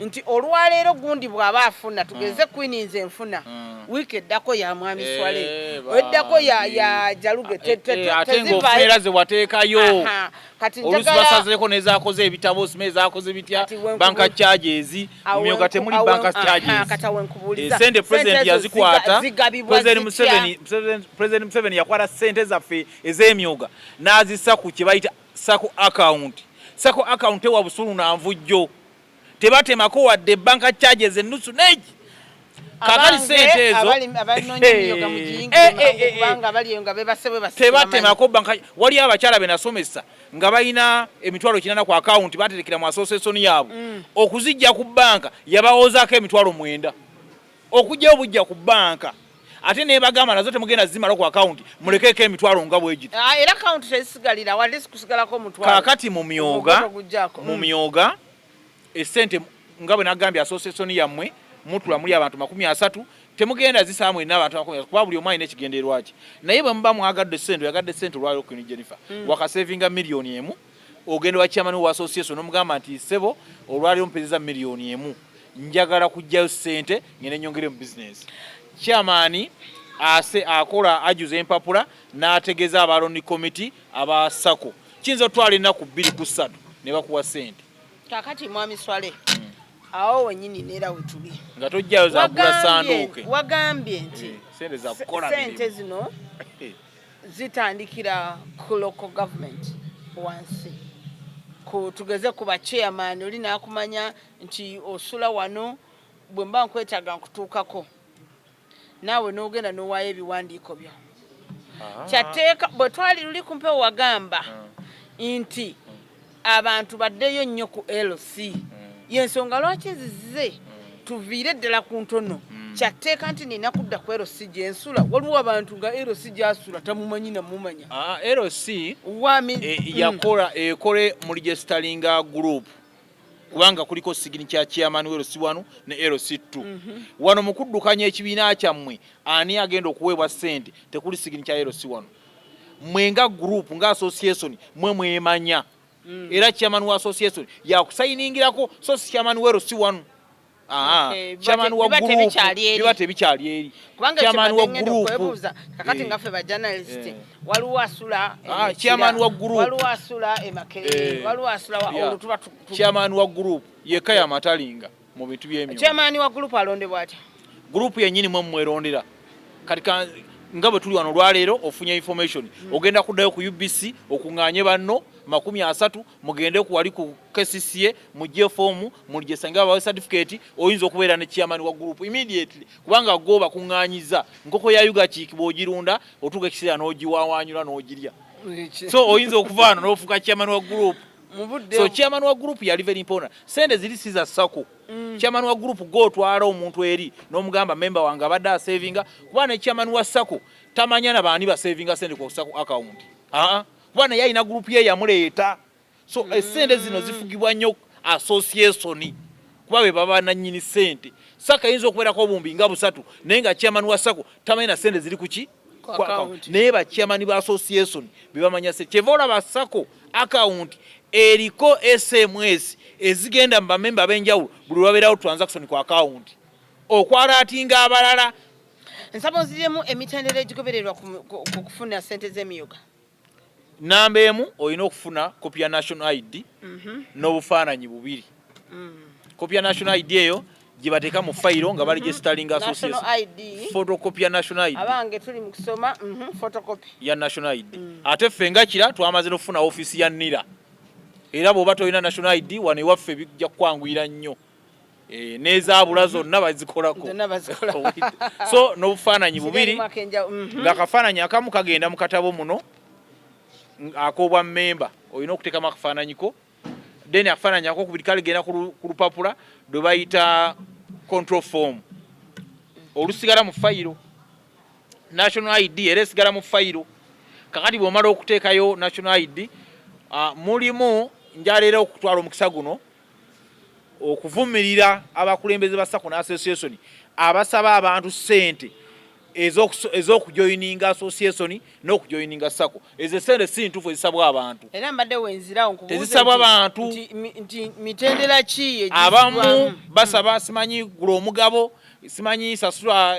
S1: nti olwaleero gundi bw'aba afuna tugeze Queens enfuna wiiki eddako ya mwami Swale eddako ya Jaluge
S2: ate ng'ofeera ze wateekayo olusi basazeeko n'ezaakoze ebitabo sima ezaakoze bitya banka charges mu myoga temuli banka charges sente president yazikwata president Museveni yakwata sente zaffe ez'emyoga n'azissa ku kye bayita sako account ewa busulu na nvujjo tebatemako wadde banka charges ennusu neegi kakali sente ezo tebatemako banka wali abakyala benasomesa nga balina emitwalo 8 ku account baterekera mu association yaabwe okuzijja ku banka yabawozaako emitwalo 9 okujja obujja ku banka ate ne bagamba nazo temugenda zimala ku account mulekeeko emitwalo nga bwegiti
S1: era account tesigalira wadde sikusigalako omutwalo
S2: kakati mu myoga esente nga bwe nagambye association yammwe mutula muli abantu 30 temugenda zisaamu n'abantu 10 kuba buli omu alina ekigendererwa kye naye bwe muba mwagadde sente olwaliro Queen Jennifer wakasevinga miliyoni emu ogenda wa chairman wa association omugamba nti sebo olwaliro mpezeza miliyoni emu njagala kujjayo sente ngene nyongere mu business chairman akola ajuza empapula n'ategeeza abaloni committee aba sako kinzo twali ennaku 2 ku 3 ne bakuwa sente
S1: kakati mwami Swale awo wenyini neera wetuli
S2: nga tojjayo za kugula sanduuke
S1: wagambye nti
S2: sente za kukola
S1: sente zino zitandikira ku local government wansi tugeze ku chairman oli nakumanya nti osula wano bwe mba nkwetaaga nkutuukako naawe n'ogenda n'owaayo ebiwandiiko byo kyateeka bwe twali luli ku mpewo wagamba nti abantu baddeyo nnyo ku LC yensonga lwaki nzize tuviire ddala ku ntono kyateeka nti nina kudda ku LC gyensula waliwo abantu nga LC gyasula tamumanyi namumanya
S2: LC yakola ekole mu registeringa group kubanga kuliko signature chairman wa LC 1 ne LC 2 wano mukuddukanya ekibiina kyammwe ani agenda okuweebwa sente tekuli signature LC 1 mwenga group nga association mwemanya era chairman wa association yakusayiningirako so chairman wa LC 1 chairman wa group bibate bikyali eri chairman wa group
S1: kakati ngaffe ba journalist waliwo asula
S2: chairman wa group
S1: waliwo asula emakere waliwo asula olutuba
S2: chairman wa group yekaya matalinga mu bintu by'emyo
S1: chairman wa group alondebwa ati
S2: group yennyini mwe mwerondera katika nga bwe tuli wano lwaleero ofunya information ogenda kuddayo ku UBC okunganye banno 30 mugende ku wali ku KCCA mujje form mulije sanga bawe certificate oyinza okubeera ne chairman wa group immediately kubanga goba kunganyiza nkoko ya yuga chiki bojirunda otuga kisira n'ogiwawanyula n'ogirya so oyinza okuvaana n'ofuka chairman wa group so chairman wa group yali very important sende zili siza sako chairman wa group go twala omuntu eri n'omugamba member wange abadde savinga kubana chairman wa sako tamanya na bani ba savinga sende ku sako account kubana yalina group ye yamuleeta so sende zino zifugibwa nnyo association kuba be baba na nnyini sente saka yinza okubeera ko bumbi nga busatu naye nga chairman wa sako tamanya na sende zili kuki naye ba chairman ba association bibamanya se chevola ba sako account eriko SMS ezigenda mba member benjawulo buli lwabeerawo transaction ku account okwalatinga abalala
S1: nsabo ziremu emitendera egigobererwa kufuna sente z'emyoga
S2: namba emu olina okufuna kopi ya national ID n'obufaananyi bubiri kopi ya national ID eyo gibateeka mu fayiro nga baregisteringa association photocopy ya national ID
S1: abange tuli mu kusoma photocopy
S2: ya national ID ate ffe nga kira twamaze n'okufuna office ya NIRA era bw'oba tolina national ID wano ewaffe bijja kwanguyira nnyo n'ezaabula zonna bazikolako so n'obufaananyi bubiri ng'akafaananyi akamu kagenda mu katabo muno ak'obwa mmemba olina okuteekamu akafaananyiko then akafaananyi akokubiri kaligenda ku lupapula lwe bayita control form olusigala mu fayiro national ID era esigala mu fayiro kakati bw'omala okuteekayo national ID mulimu njaleera okutwala omukisa guno okuvumirira abakulembeze ba SACCO n'association abasaba abantu ssente ez'okujoyininga association n'okujoyininga SACCO ezo sente si ntuufu ezisabwa abantu
S1: era mbadde wenzirawo
S2: tezisabwa abantu
S1: nti mitendera ki
S2: abamu basaba simanyi gula omugabo simanyi sasula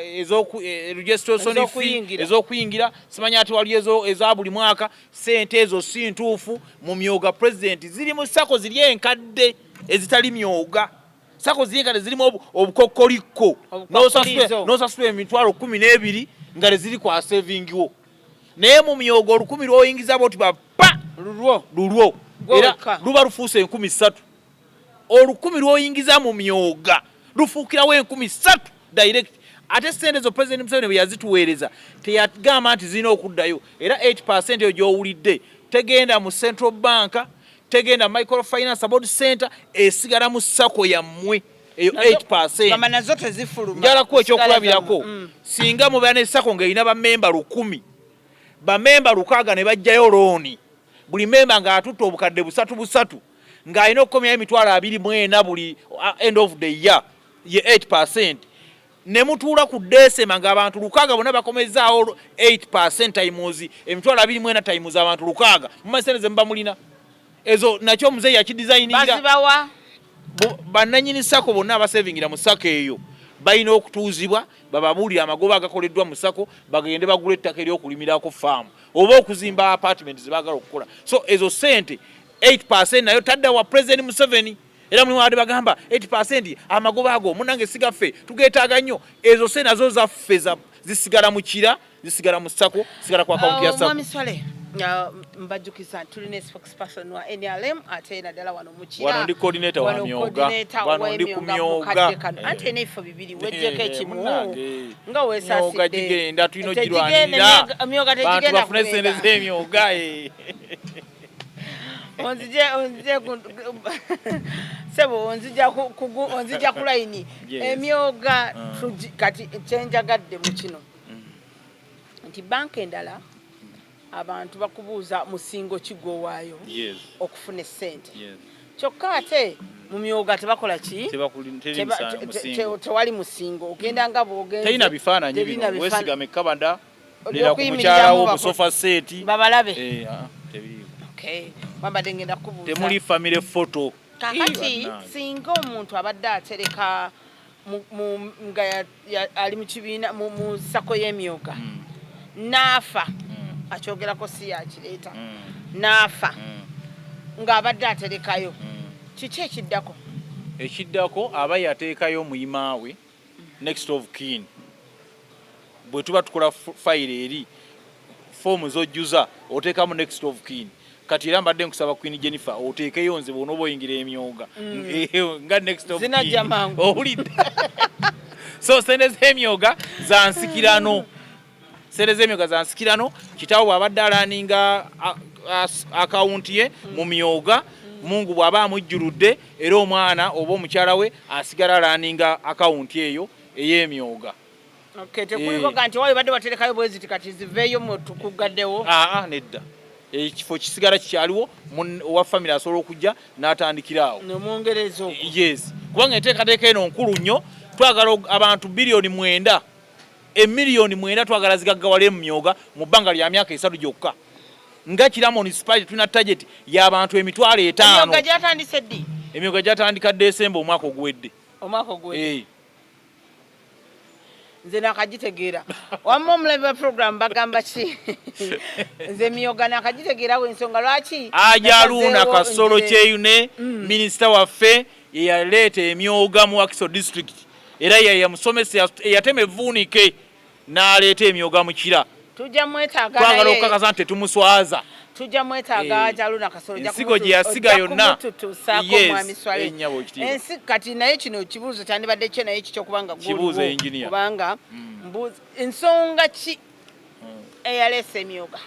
S2: registration fee ez'okuyingira simanyi ati wali eza buli mwaka sente ezo si ntuufu mu myoga president ziri mu SACCO ziri enkadde ezitali myoga SACCO ziri enkadde zirimu obukokkoliko n'osasula emitwalo 12 nga leziri kwa savingiwo naye mu myoga 10 lw'oyingiza bwoti bapa lulwo era luba lufuuse 13,000 10 lw'oyingiza mu myoga lufuukirawo 13,000 direct ate sente zo president Museveni bwe yazituweereza teyagamba nti zirina okuddayo era 8% eyo gy'owulidde tegenda mu Central Bank tegenda microfinance board center esigala mu SACCO yammwe eyo 8%
S1: kama nazo tezifuluma
S2: njalako ekyokulabirako singa mubeera ne SACCO ng'erina bamemba 1000 bamemba 600 ne bajjayo looni buli memba ng'atutte obukadde busatu ng'alina okukomyayo emitwalo 24 buli end of the year ye 8% ne mutuula ku December ng'abantu 600 bonna bakomezaawo 8% times emitwalo 24 times abantu 600 mumasente ze muba mulina ezo nakyo muzeeyi yakidesigninga
S1: bazibawa
S2: bannannyini SACCO bonna abasevingira mu SACCO eyo balina okutuuzibwa bababuulira amagoba agakoleddwa mu SACCO bagende bagula ettaka ery'okulimirako faamu oba okuzimba apartment ze baagala okukola so ezo sente 8% nayo tadda wa President Museveni era mulimu abadde bagamba 8% amagoba ago munange sigaffe tugeetaaga nnyo ezo sente nazo zaffe zisigala mu kira zisigala mu SACCO zisigala ku akawunti ya SACCO
S1: mbajjukiza tulina spokesperson wa NRM ate naddala wano mukira
S2: wano ndi coordinator wa myoga wano ndi ku myoga
S1: ate n'efo bibiri wejjeko ekimu nga
S2: myoga gigenda tulina ogirwanirira bantu bafune sente z'emyoga
S1: sebo onzija ku layini emyoga kati kyenjagadde mu kino nti banka endala abantu bakubuuza musingo kigowaayo okufuna essente kyokka ate mu myoga tebakola ki tewali musingo ogenda nga bwogenda
S2: terina bifaananyi bino weesigame kabada lera ku mukyalawo mu sofa seeti
S1: babalabe wabadde ngenda kubuuza
S2: temuli family photo
S1: kakati singa omuntu abadde atereka nga ali mu kibiina mu SACCO y'emyoga naafa akyogerako si yakireeta naafa ng'abadde aterekayo kiki ekiddako aba yateekayo muyima we next of kin bwe tuba tukola fayiro eri foomu zojjuza oteekamu next of kin kati era mbadde nkusaba Queen Jennifer oteekeyo nze bw'onooba oyingira emyoga nga next of kin owulidde so sente z'emyoga za nsikirano sente z'emyoga za nsikirano kitaawo bw'abadde alaninga akawunti ye mu myoga mungu bw'aba amujjuludde era omwana oba omukyala we asigala alaninga akawunti eyo ey'emyoga tekuliko nti wayo badde baterekayo bweziti kati ziveeyo tukugaddewo
S2: nedda ekifo kisigala kikyaliwo owa famire asobola okujja n'atandikiraawo
S1: nomwongerezo
S2: yes kubanga enteekateeka eno nkulu nnyo twagala abantu bilioni 9 emiliyoni 9 twagala zigaggawale mu myoga mu bbanga lya myaka 3 gyokka nga kira municipality tulina target y'abantu emitwalo 5
S1: emyoga gyatandise ddi
S2: emyoga gyatandika December omwaka oguwedde
S1: nze nakagitegeera wamma omulabi wa program bagamba ki nze emyoga nakagitegeerawo ensonga lwaki
S2: ajaluuna kasolo kyeyune minisita waffe yeyaleeta emyoga mu Wakiso district era yamusomesa eyatema evvuunike n'aleeta emyoga mu kira
S1: tujja mwetaaga
S2: twagala okukakasa nti tetumuswaza
S1: tujja mwetaaga Jaluna Kasolo
S2: ensigo gye yasiga yonna
S1: ensi kati naye kino kibuuzo kyandibadde kye naye kikyokubanga kubanga ensonga ki eyaleesa emyoga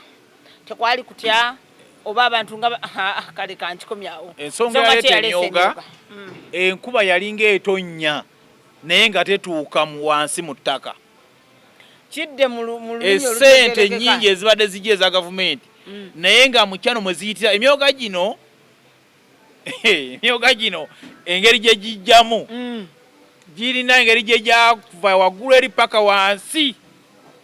S1: tekwali kutya oba abantu nga kale kankikomyawo
S2: ensonga yaleeta emyoga enkuba yalinga etonnya naye nga tetuuka mu wansi mu ttaka
S1: kidde mu
S2: esente nnyingi ezibadde zijja eza gavumenti naye nga mu kyano mwe ziyitira emyoga gino engeri gye gijjamu girina engeri gye gyakuva waggulu eri paka wansi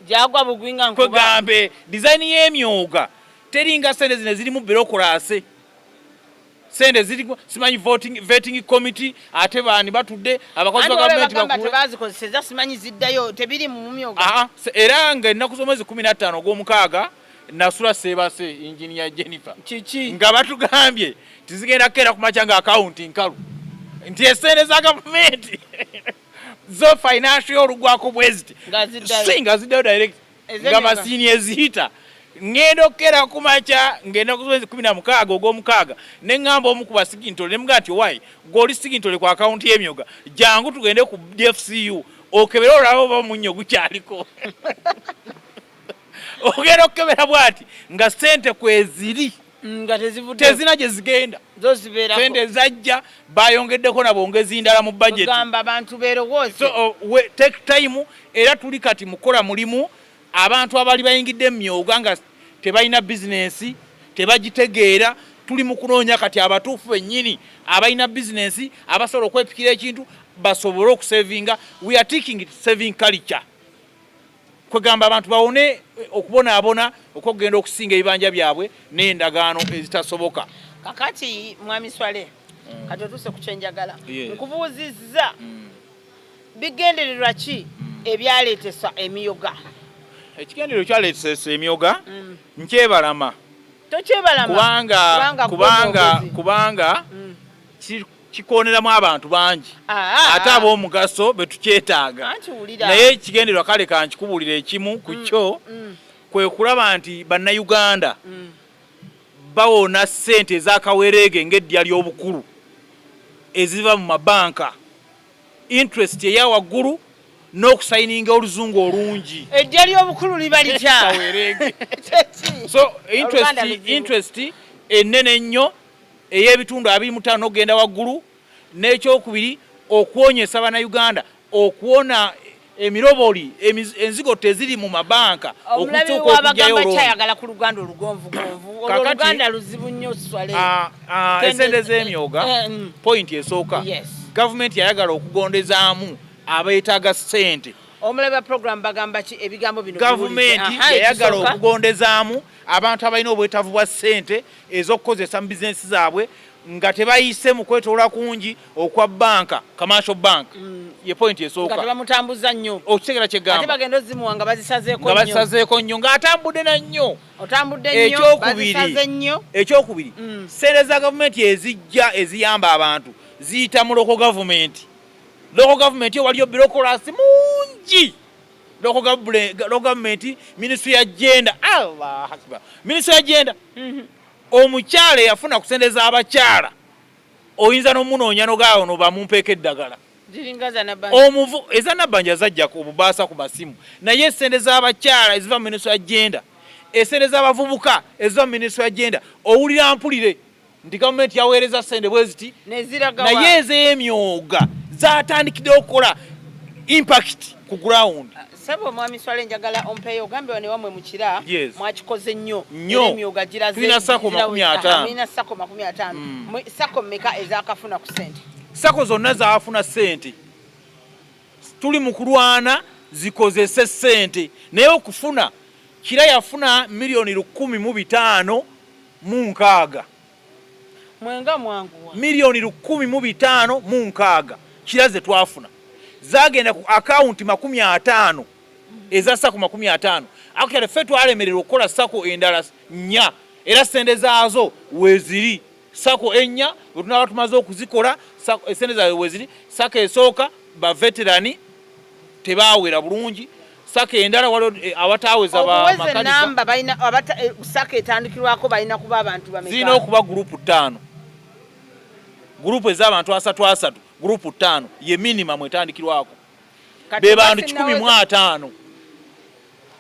S1: gyagwa bugwinga nkuba
S2: kwegambe design y'emyoga teringa sente zino zirimu bureaucracy sente ziri simanyi vetting committee ate baani batudde abakozi ba gavumenti
S1: bakulu bazikozeseza simanyi ziddayo tebiri mu myoga
S2: era nga ennaku z'omwezi 15 ogw'omukaaga nasula Sebase engineer Jennifer
S1: chichi
S2: nga batugambye tizigenda kera kumacha nga accounting nkalu nti esente za gavumenti zo financial olugwako bweziti singa ziddayo direct nga masini ezihita ngendo kera kumacha ngenda kuzwezi 16 ogw'omukaaga neŋŋamba omu ku basigintole ne mga nti why goli sigintole ku account y'emyoga jangu tugende ku DFCU okebera olabo ba munyo gukyaliko ogenda okebera bwati nga sente kweziri
S1: nga
S2: tezina gye zigenda sente zajja bayongeddeko na bongezi ndala mu budget
S1: gamba abantu beerowooze
S2: so take time era tuli kati mukola mulimu abantu abali bayingidde emyoga nga tebalina bizinesi tebagitegeera tuli mu kunoonya kati abatuufu bennyini abalina bizinesi abasobola okwepikira ekintu basobole okusevinga we are taking it saving culture kwegamba abantu bawone okubonaabona okugenda okusinga ebibanja byabwe n'endagaano ezitasoboka
S1: kakati mwami Swale kati otuse ku kyenjagala nkubuuzizza bigendererwa ki ebyaleetesa emyoga
S2: ekigendererwa kyaleetesa emyoga nkyebalama
S1: tokyebalama
S2: kubanga kikoneramu abantu bangi ate ab'omugaso betukyetaaga naye ekigendererwa kale kankikubulira ekimu ku kyo kwe kulaba nti bannayuganda bawona ssente ez'akawereege ng'eddya ly'obukulu eziva mu mabanka interest eya waggulu n'okusayininga oluzungu olungi
S1: eddya ly'obukulu liba litya
S2: so interest ennene ennyo ey'ebitundu 25 okugenda waggulu n'ekyokubiri okuwonyesa bannayuganda okuwona emiroboli enzigo teziri mu mabanka
S1: okutuuka okujjayo olwo ku luganda olugonvugonvu oluganda luzibu nnyo Swale
S2: esente z'emyoga point esooka gavumenti yayagala okugondezaamu abeetaaga ssente
S1: omulaba program bagamba ki ebigambo bino
S2: gavumenti yayagala okugondezaamu abantu abalina obwetaavu bwa ssente ez'okukozesa mu bizinesi zaabwe nga tebayise mu kwetoola kungi okwa banka commercial bank ye point esooka
S1: nga tebamutambuza nnyo
S2: okitegera kyegamba
S1: ate bagenda ozimuwa nga bazisazeeko
S2: nnyo ng'atambudde na nnyo
S1: otambudde nnyo bazisaze nnyo
S2: ekyokubiri ssente za gavumenti ezijja eziyamba abantu ziyita mu local government waliyo bureaucracy mungi local government ministry ya gender Allah akbar ministry ya gender omukyala yafuna kusendeza abakyala oyinza n'omunoonya nogaawo no bamumpeeka eddagala omuvu ezanabbanja zajja ku bubaasa ku masimu naye essente z'abakyala eziva mu ministry ya gender essente z'abavubuka eziva mu ministry ya gender owulira mpulire nti gavumenti yaweereza ssente bwe ziti naye ez'emyoga zatandikidde okukola impact ku ground
S1: sabo mwami Swale njagala ompeyo ogambe wane wamwe mukira mwakikoze nnyo emyoga giraze
S2: tulina sako
S1: 50 sako mmeka ezakafuna ku ssente
S2: sako zonna zaafuna ssente tuli mu kulwana zikozese ssente naye okufuna kira yafuna milioni 15 mu nkaaga
S1: mwenga mwanguwa
S2: milioni 15 mu nkaaga kira ze twafuna zagenda ku account 50 eza sako 50 akukira ffe twalemererwa okukola sako endala nnya era ssente zaazo weziri sako ennya bwe tunaba tumaze okuzikola ssente zaawe weziri sako esooka ba veterani tebaawera bulungi saka endala waliwo awataaweza
S1: obuweze namba balina saka etandikirwako balina kuba abantu bameka
S2: zirina okuba gurupu 5 gurupu ez'abantu 3 gurupu 5 ye minimum etandikirwako be bantu 15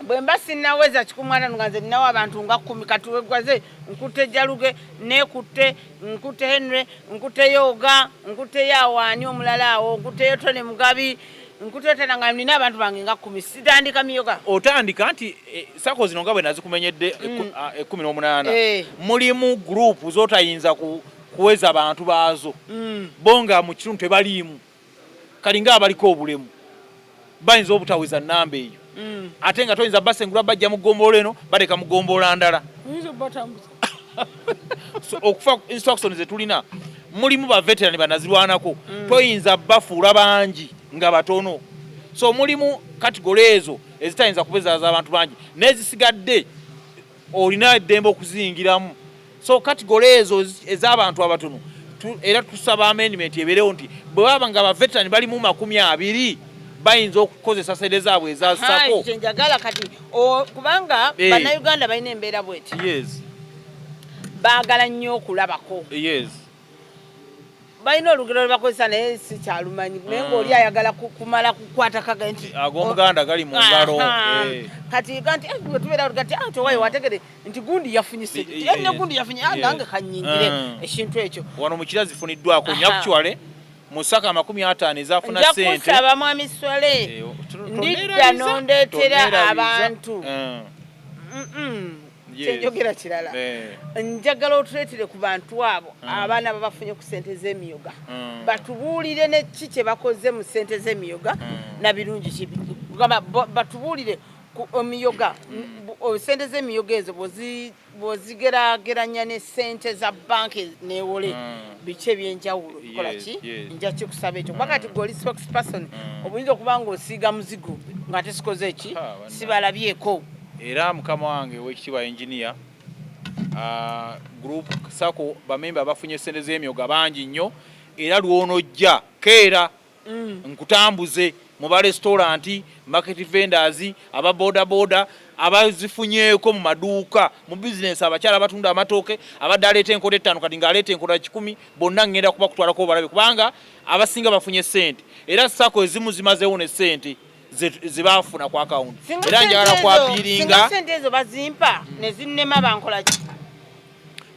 S1: bwe mba sinnaweza 15 nga nze ninawo abantu nga 10 kati wegwaze nkute Jaluge nekutte nkute Henry nkute Yoga nkute Yawaani omulala awo nkute Tony Mugabi nkute tena nina abantu bange nga 10 sitandika miyoga
S2: otandika nti sako zino nga bwe nazikumenyedde 18 mulimu group zotayinza kuweza abantu baazo bonga mu kitundu tebaliimu kalinga abaliko obulemu bayinza obutaweza namba eyo ate nga toyinza basengula bajja mu ggombolo eno baleka mu ggombolo ndala so okufa instructions zetulina mulimu ba veteran banazirwanako toyinza bafuula bangi nga batono so mulimu category ezo ezitayinza kubeza abantu bangi nezisigadde olina eddembe okuzingiramu so category ezo ez'abantu abatono era tusaba amendment eberewo nti bwe baba nga ba veteran bali mu 20 bayinza okukozesa sede zaabwe ezasako
S1: njagala kati kubanga bannayuganda balina embeera bweti baagala nnyo okulabako balina olugero lwebakozesa naye sikyalumanyi naye ngaoli ayagala kumala kukwata kaga nti
S2: ag'omuganda gali mu ngalo
S1: kati ganti tubeera gati towaye wategere nti gundi yafunyise ne gundi yafunye nange kanyingire ekintu ekyo
S2: wano mu kirazi funiddwako nyakuchwale musaka 50 ezafuna sente
S1: njakusaba mwami Swale ndidda nondeetera abantu kyenjogera kirala njagala otuleetere ku bantu abo abaana babafunye ku sente z'emiyoga batubuulire ne ki kye bakoze mu sente z'emiyoga na birungi kibi batubuulire ku omiyoga sente z'emiyoga ezo bw'ozigerageranya ne sente za banki neewole biki ebyenjawulo kola ki nja kikusaba ekyo bakati goli spokesperson obuyinza okuba nga osiiga muzigo nga tesikoze eki sibalabyeko
S2: era mukama wange w'ekitiibwa engineer group sako bamemba bafunye sente z'emyoga bangi nnyo era lwonojja keera nkutambuze mu ba restaurant market vendors aba boda abazifunyeeko mu maduuka mu business abakyala abatunda amatooke abadde aleeta enkota 5 kati ng'aleeta enkota 10 bonna ngenda kuba kutwalako balabe kubanga abasinga bafunye sente era sako ezimu zimazeewo ne sente zibafuna kwa account era njagala kwapiringa
S1: sente ezo bazimpa ne zinnema bankola ki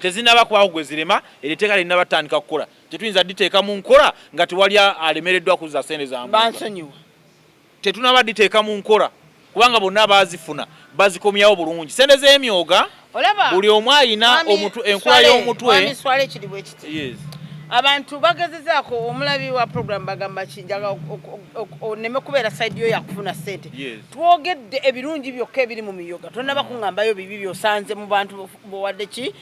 S2: tezinaba kwawo gwe zirema eriteeka lina batandika kukola tetuyinza diteeka mu nkola nga tewali alemereddwa kuza sente za
S1: bansonyiwa
S2: tetunaba diteeka mu nkola kubanga bonna bazifuna bazikomyawo bulungi sente z'emyoga buli omu alina enkola y'omutwe
S1: abantu bagezezaako omulabi wa program bagamba kinjaga oneme kubeera side yo yakufuna sente twogedde ebirungi byokka ebiri mu miyoga tonna bakuŋŋambayo bibi byosanze mu bantu bowadde ki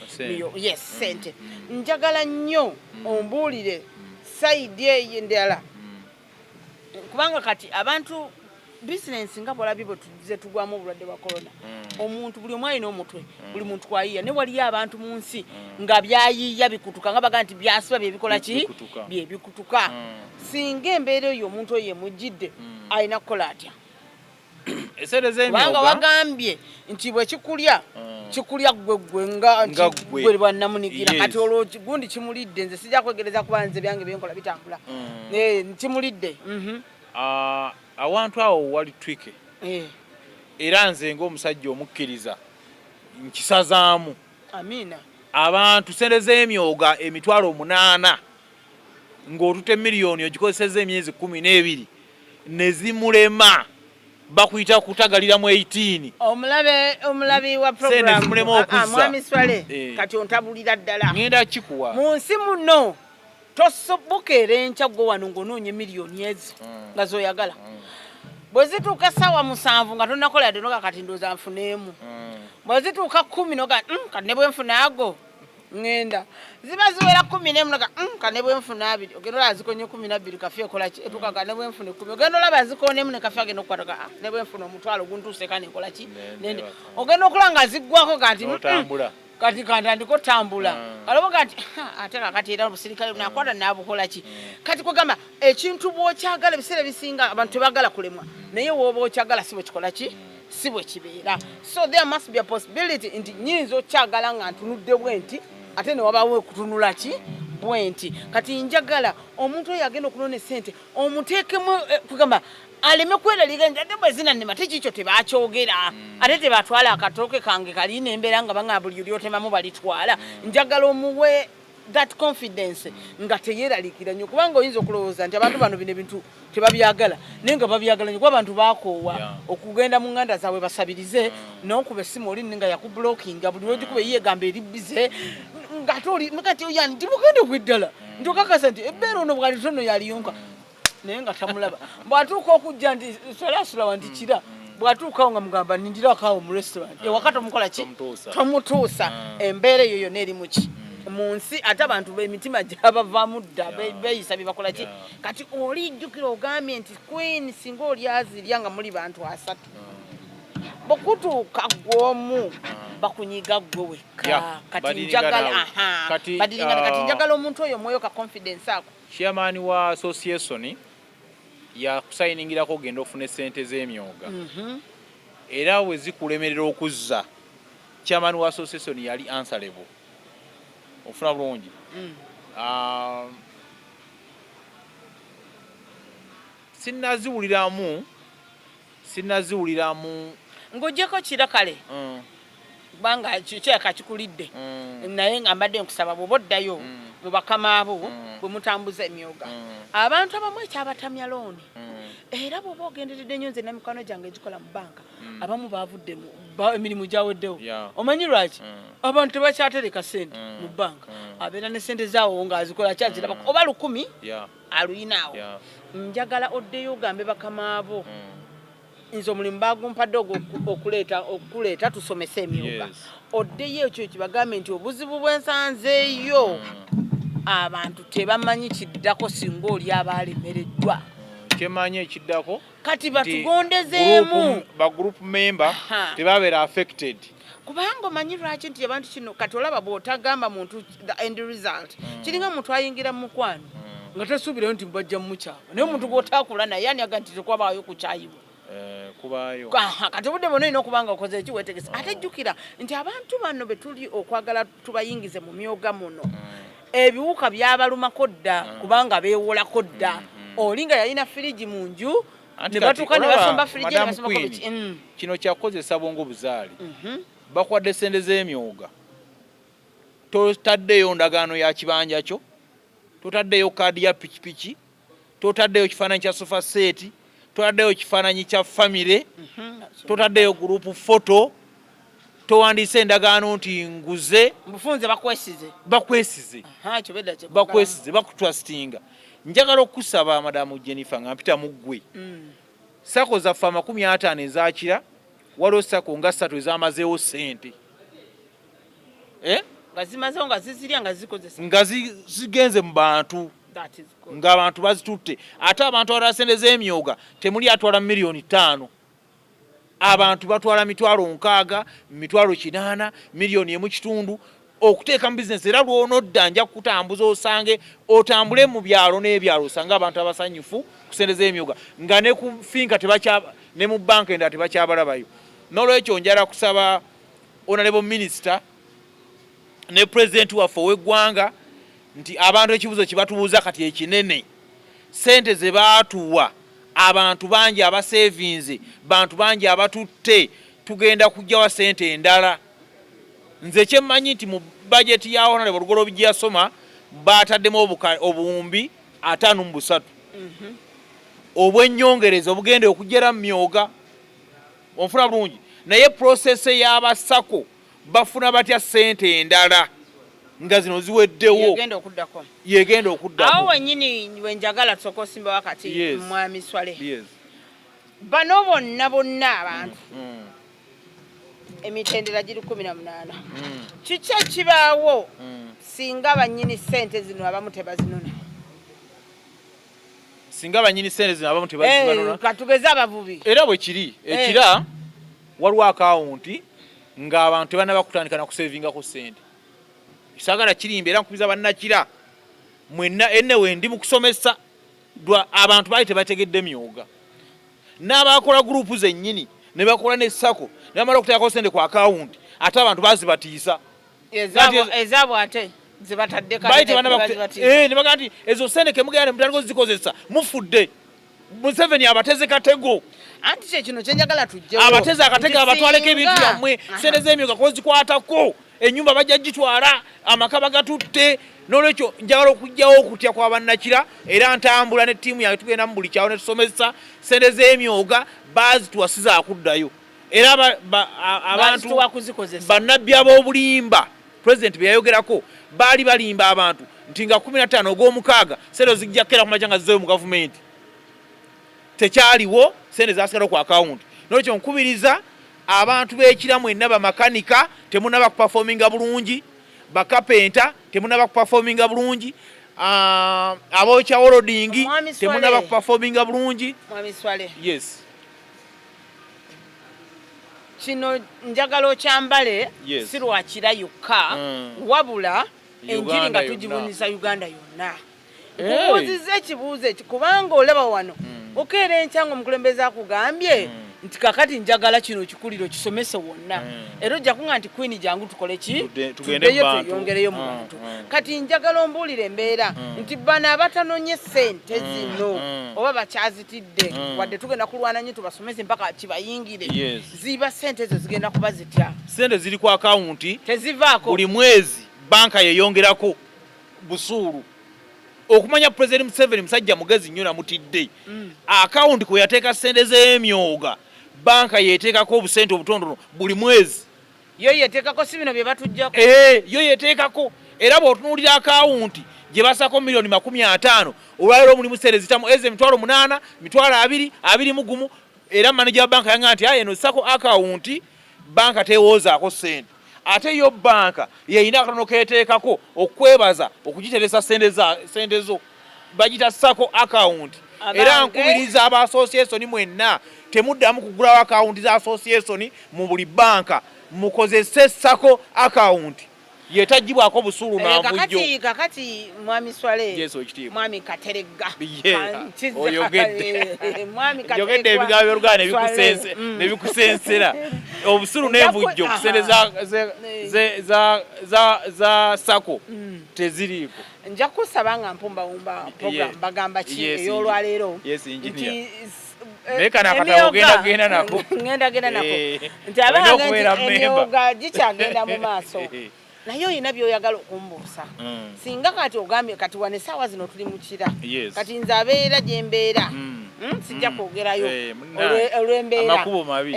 S1: sente njagala nnyo ombuulire side eyo endala kubanga kati abantu business nga bwolabye bwe tuze tugwamu obulwadde bwa corona omuntu buli omu alina omutwe buli muntu kwayiya ne waliyo abantu mu nsi nga byayiya bikutuka nga baga nti byasiba byebikola ki byebikutuka singa embeera eyo omuntu oyo emujjidde alina kukola atya kubanga wagambye nti bwe kikulya gwe nga gwe bwannamunigira kati olwo gundi kimulidde nze sijja kwegereza kuba nze byange byenkola bitambula kimulidde
S2: awantu awo wali twike era nze ng'omusajja omukkiriza nkisazaamu
S1: amina
S2: abantu sente z'emyoga 8,000 ng'otute miliyoni ogikozeseza emyezi 12 ne zimulema bakuyita kutagaliramu 18
S1: omulabi wa program mwami Swale kati ontabulira ddala
S2: ngenda kikuwa
S1: mu nsi muno tosobokeera enkya gwe wano ng'onoonya miliyoni ezo nga zoyagala bwe zituuka ssaawa 7 nga tonakola yadde noga kati ndooza nfuneemu bwe zituuka 10 noga kati ne bwe nfunaago ŋŋenda ziba ziwera 11 noga kati ne bwe nfuna 2 ogenda olaba zikonye 12 kafe ekola ki etuuka nga ne bwe nfuna 10 ogenda olaba zikoonemu ne kafe agenda okukwata ne bwe nfuna omutwalo guntuuse kane nkola ki ogenda okola nga ziggwako kati kati kantandiko tambula kalobo kati ate kakati era obusirikale nakwata nabukola ki kati kugamba ekintu bw'okyagala ebiseera bisinga abantu tebagala kulemwa naye woba okyagala si bwe kikola ki si bwe kibeera so there must be a possibility nti nyinza okyagala nga ntunudde bwenti ate ne wabawo okutunula ki bwenti kati njagala omuntu oyo agenda okunona esente omuteekemu kugamba aleme kweraliga ate bwe zinannema tekikyo tebakyogera ate tebatwala akatooke kange kali nembeera nga banga buli lyotemamu balitwala njagala omuwe that confidence nga teyeralikira nnyo kubanga oyinza okulowooza nti abantu bano bino ebintu tebabyagala naye nga babyagala nnyo kuba abantu bakoowa okugenda mu nganda zaabwe basabirize n'okuba essimu oli nga yakubulookinga buli lwogikuba yegamba eri bize ng'ate oli kati yani timugende bweddala ntokakasa nti ebbeera ono bwali tono yaliyonka naye nga tamulaba bw'atuuka okujja nti solasulawa nti kira bw'atuukawo nga mugamba nindirakaawo mu restaurant ewaka tomukola ki tomutuusa embeera eyo yonna eri muki mu nsi ate abantu b'emitima gyabavaamu dda beeyisa bye bakola ki kati olijjukira ogambye nti queen singa oli azirya nga muli bantu 3 bwekutuuka gw'omu bakunyiga gwe wekka kati njagala kati njagala omuntu oyo mwoyo ka confidence ako
S2: chairman wa association yakusayiningirako ogenda okufuna esente z'emyoga era we zikulemerera okuzza chairman wa association yali answerable ofuna bulungi sinnaziwuliramu
S1: ng'ogyeko kira kale kubanga kyeka kikulidde naye nga mbadde nkusaba bw'oba oddayo mu bakama abo bwe mutambuza emyoga abantu abamu ekyabatamya looni era bw'oba ogenderedde nnyo nze n'emikwano gyange egikola mu banka abamu baavudde emirimu gyaweddewo omanyi lwaki abantu tebakyatereka sente mu banka abeera ne sente zaawo ng'azikola kyaziraba oba 10 aluyinaawo njagala oddeyo ogambe bakama abo nze omulimu bagumpadde okuleeta tusomese emyoga oddeyo ekyo kibagambe nti obuzibu bwensanzeeyo abantu tebamanyi kiddako singa oli abaalemereddwa
S2: kyemanyi ekiddako
S1: kati batugondezeemu
S2: ba group member tebabeera affected
S1: kubanga omanyi lwaki nti abantu kino kati olaba bw'otagamba muntu the end result kiringa muntu ayingira mu mukwano nga tasuubirayo nti bajja mu mukyalo naye omuntu gw'otaakula naye ani aga nti tekwabaayo kukyayibwa
S2: kubayo
S1: kati obudde bwonna olina okuba nga okoze eki weetegesa ate jjukira nti abantu bano be tuli okwagala tubayingize mu myoga muno ebiwuka byabalumako dda kubanga beewolako dda oli nga yalina firiji mu nju ne batuuka ne basomba firiji ne basomako biki
S2: kino kyakozesa bwongo buzaali bakwadde sente z'emyoga totaddeyo ndagaano ya kibanja kyo totaddeyo kaadi ya pikipiki totaddeyo kifaananyi kya sofa seeti totaddeyo kifaananyi kya famire totaddeyo gurupu foto towandiise endagaano nti nguze
S1: mbufunze
S2: bakwesize bakutrustinga njagala okusaba madamu Jennifer nga mpita mu ggwe sako zaffe 50 ezakira waliwo sako nga 3 ezamazeewo sente
S1: nga zimazeewo nga zizirya nga zikozesa
S2: nga zigenze mu bantu ng'abantu bazitutte ate abantu abalala sente z'emyoga temuli atwala miliyoni 5 abantu batwala 60,000 800 miliyoni 1.5 okuteeka mu bizinesi era lw'onodda nja kukutambuza osange otambule mu byalo n'ebyalo osange abantu abasanyufu ku sente z'emyoga nga ne ku finka ne mu banka endala tebakyabalabayo n'olwekyo njala kusaba honorable minister ne president waffe ow'eggwanga nti abantu ekibuzo kibatubuuza kati ekinene sente ze baatuwa abantu bangi abasevinze bantu bangi abatutte tugenda kujjawa sente endala nze kyemmanyi nti mu bajeti ya honorable Lugolo Bijasoma baataddemu obuwumbi 53 obwennyongereza obugenda okujjera mu myoga onfuna bulungi naye process y'abasako bafuna batya sente endala nga zino ziweddewo yegenda okuddako
S1: awo wennyini wenjagala tusooka osimba wakati mwami Swale bano bonna abantu emitendera giri 18 kiki ekibaawo singa bannyini sente zino abamu tebazinona katugeze abavubi
S2: era bwe kiri ekira waliwo akawunti ng'abantu tebanaba kutandika na kusevingako ssente. Kisagala kirimba era nkubiza bannakira mwenna enne wendi mu kusomesa abantu baali tebategedde myuga. N'abakola gurupu zennyini ne bakola ne sako ne bamala okuteekako ssente ku akawunti ate abantu bazibatiisa.
S1: Ezaabo ate zibatadde
S2: ne bagamba nti ezo ssente ke mugenda ne mutandika ozikozesa mufudde. Museveni abateze katego.
S1: Anti kino kyenjagala tujjewo.
S2: Abateze akatego abatwaleko ebintu byammwe ssente z'emyuga kozikukwatako. Ennyumba bajja gitwala amaka bagatutte. N'olwekyo njagala okujjawo okutya kwa bannakira era ntambula ne ttiimu yange tugenda mu buli kyawo ne tusomesa ssente z'emyoga baazituwasiza akuddayo. Era abantu bannabbi ab'obulimba pulezidenti bye yayogerako baali balimba abantu nti nga 15 ogw'omukaaga ssente zijja kukera ku makya nga zizzeeyo mu gavumenti. Tekyaliwo ssente zaasigala ku akawunti. N'olwekyo nkubiriza abantu b'ekiramu enna bamakanika temunaba kupafominga bulungi, bakapenta temunaba kupafominga bulungi, abookya wolodingi temunaba kupafominga bulungi.
S1: Mwami Swale.
S2: Yes.
S1: Kino njagala okyambale si lwakira yokka wabula enjiri nga tugibunisa Uganda yonna. Nkubuuziza ekibuuzo eki kubanga olaba wano okeera enkya ng'omukulembeze akugambye nti kakati njagala kino kikuliro kisomese wonna. Era ojja kuŋŋa nti Queen jangu tukole ki? Tuddeyo tweyongereyo mu bantu. Kati njagala ombuulire embeera nti bano abatanonye ssente zino oba bakyazitidde wadde tugenda kulwana nnyo tubasomese mpaka kibayingire. Ziba ssente ezo zigenda kuba zitya?
S2: Ssente ziri ku akawunti
S1: tezivaako.
S2: Buli mwezi banka yeyongerako busuulu. Okumanya President Museveni musajja mugezi nnyo namutidde. Akawunti kwe yateeka ssente z'emyoga banka yeteekako obusente obutondono buli mwezi.
S1: Yo yeteekako si bino bye batujjako.
S2: Yo yeteekako. Era bw'otunuulira akawunti gye basako milioni 50 olwaleero mulimu ssente zitamu eze 8,000, 20, 21. Era manager wa banka yanga nti eno sako akawunti banka tewoozaako ssente. Ate yo banka yeyina akatono keeteekako okwebaza okugiteresa ssente zo bagita sako account. Era nkubiriza aba association mwenna temuddamu kugulawo account za association mu buli banka mukozese sako account yetajibwako busulu na bujjo.
S1: Kakati Mwami Swale.
S2: Yes,
S1: Mwami Kateregga.
S2: Oyogedde. Mwami Kateregga. Oyogedde ebigambo by'Oluganda nebikusensera. Obusulu n'ebujjo kusente za sako teziriiko.
S1: Nja kusaba nga mpumbawumba program bagamba ki ey'olwaleero.
S2: Yes, engineer. Meka nakata ogenda nako.
S1: Ngenda nako. Nti abanga emyoga gikyagenda mu maaso. Naye oyina by'oyagala okumbuusa. Singa kati ogambye kati wane essaawa zino tuli mu kira. Kati nze abeera gye mbeera. Sijja kwogerayo olw'embeera.
S2: Amakubo mabi.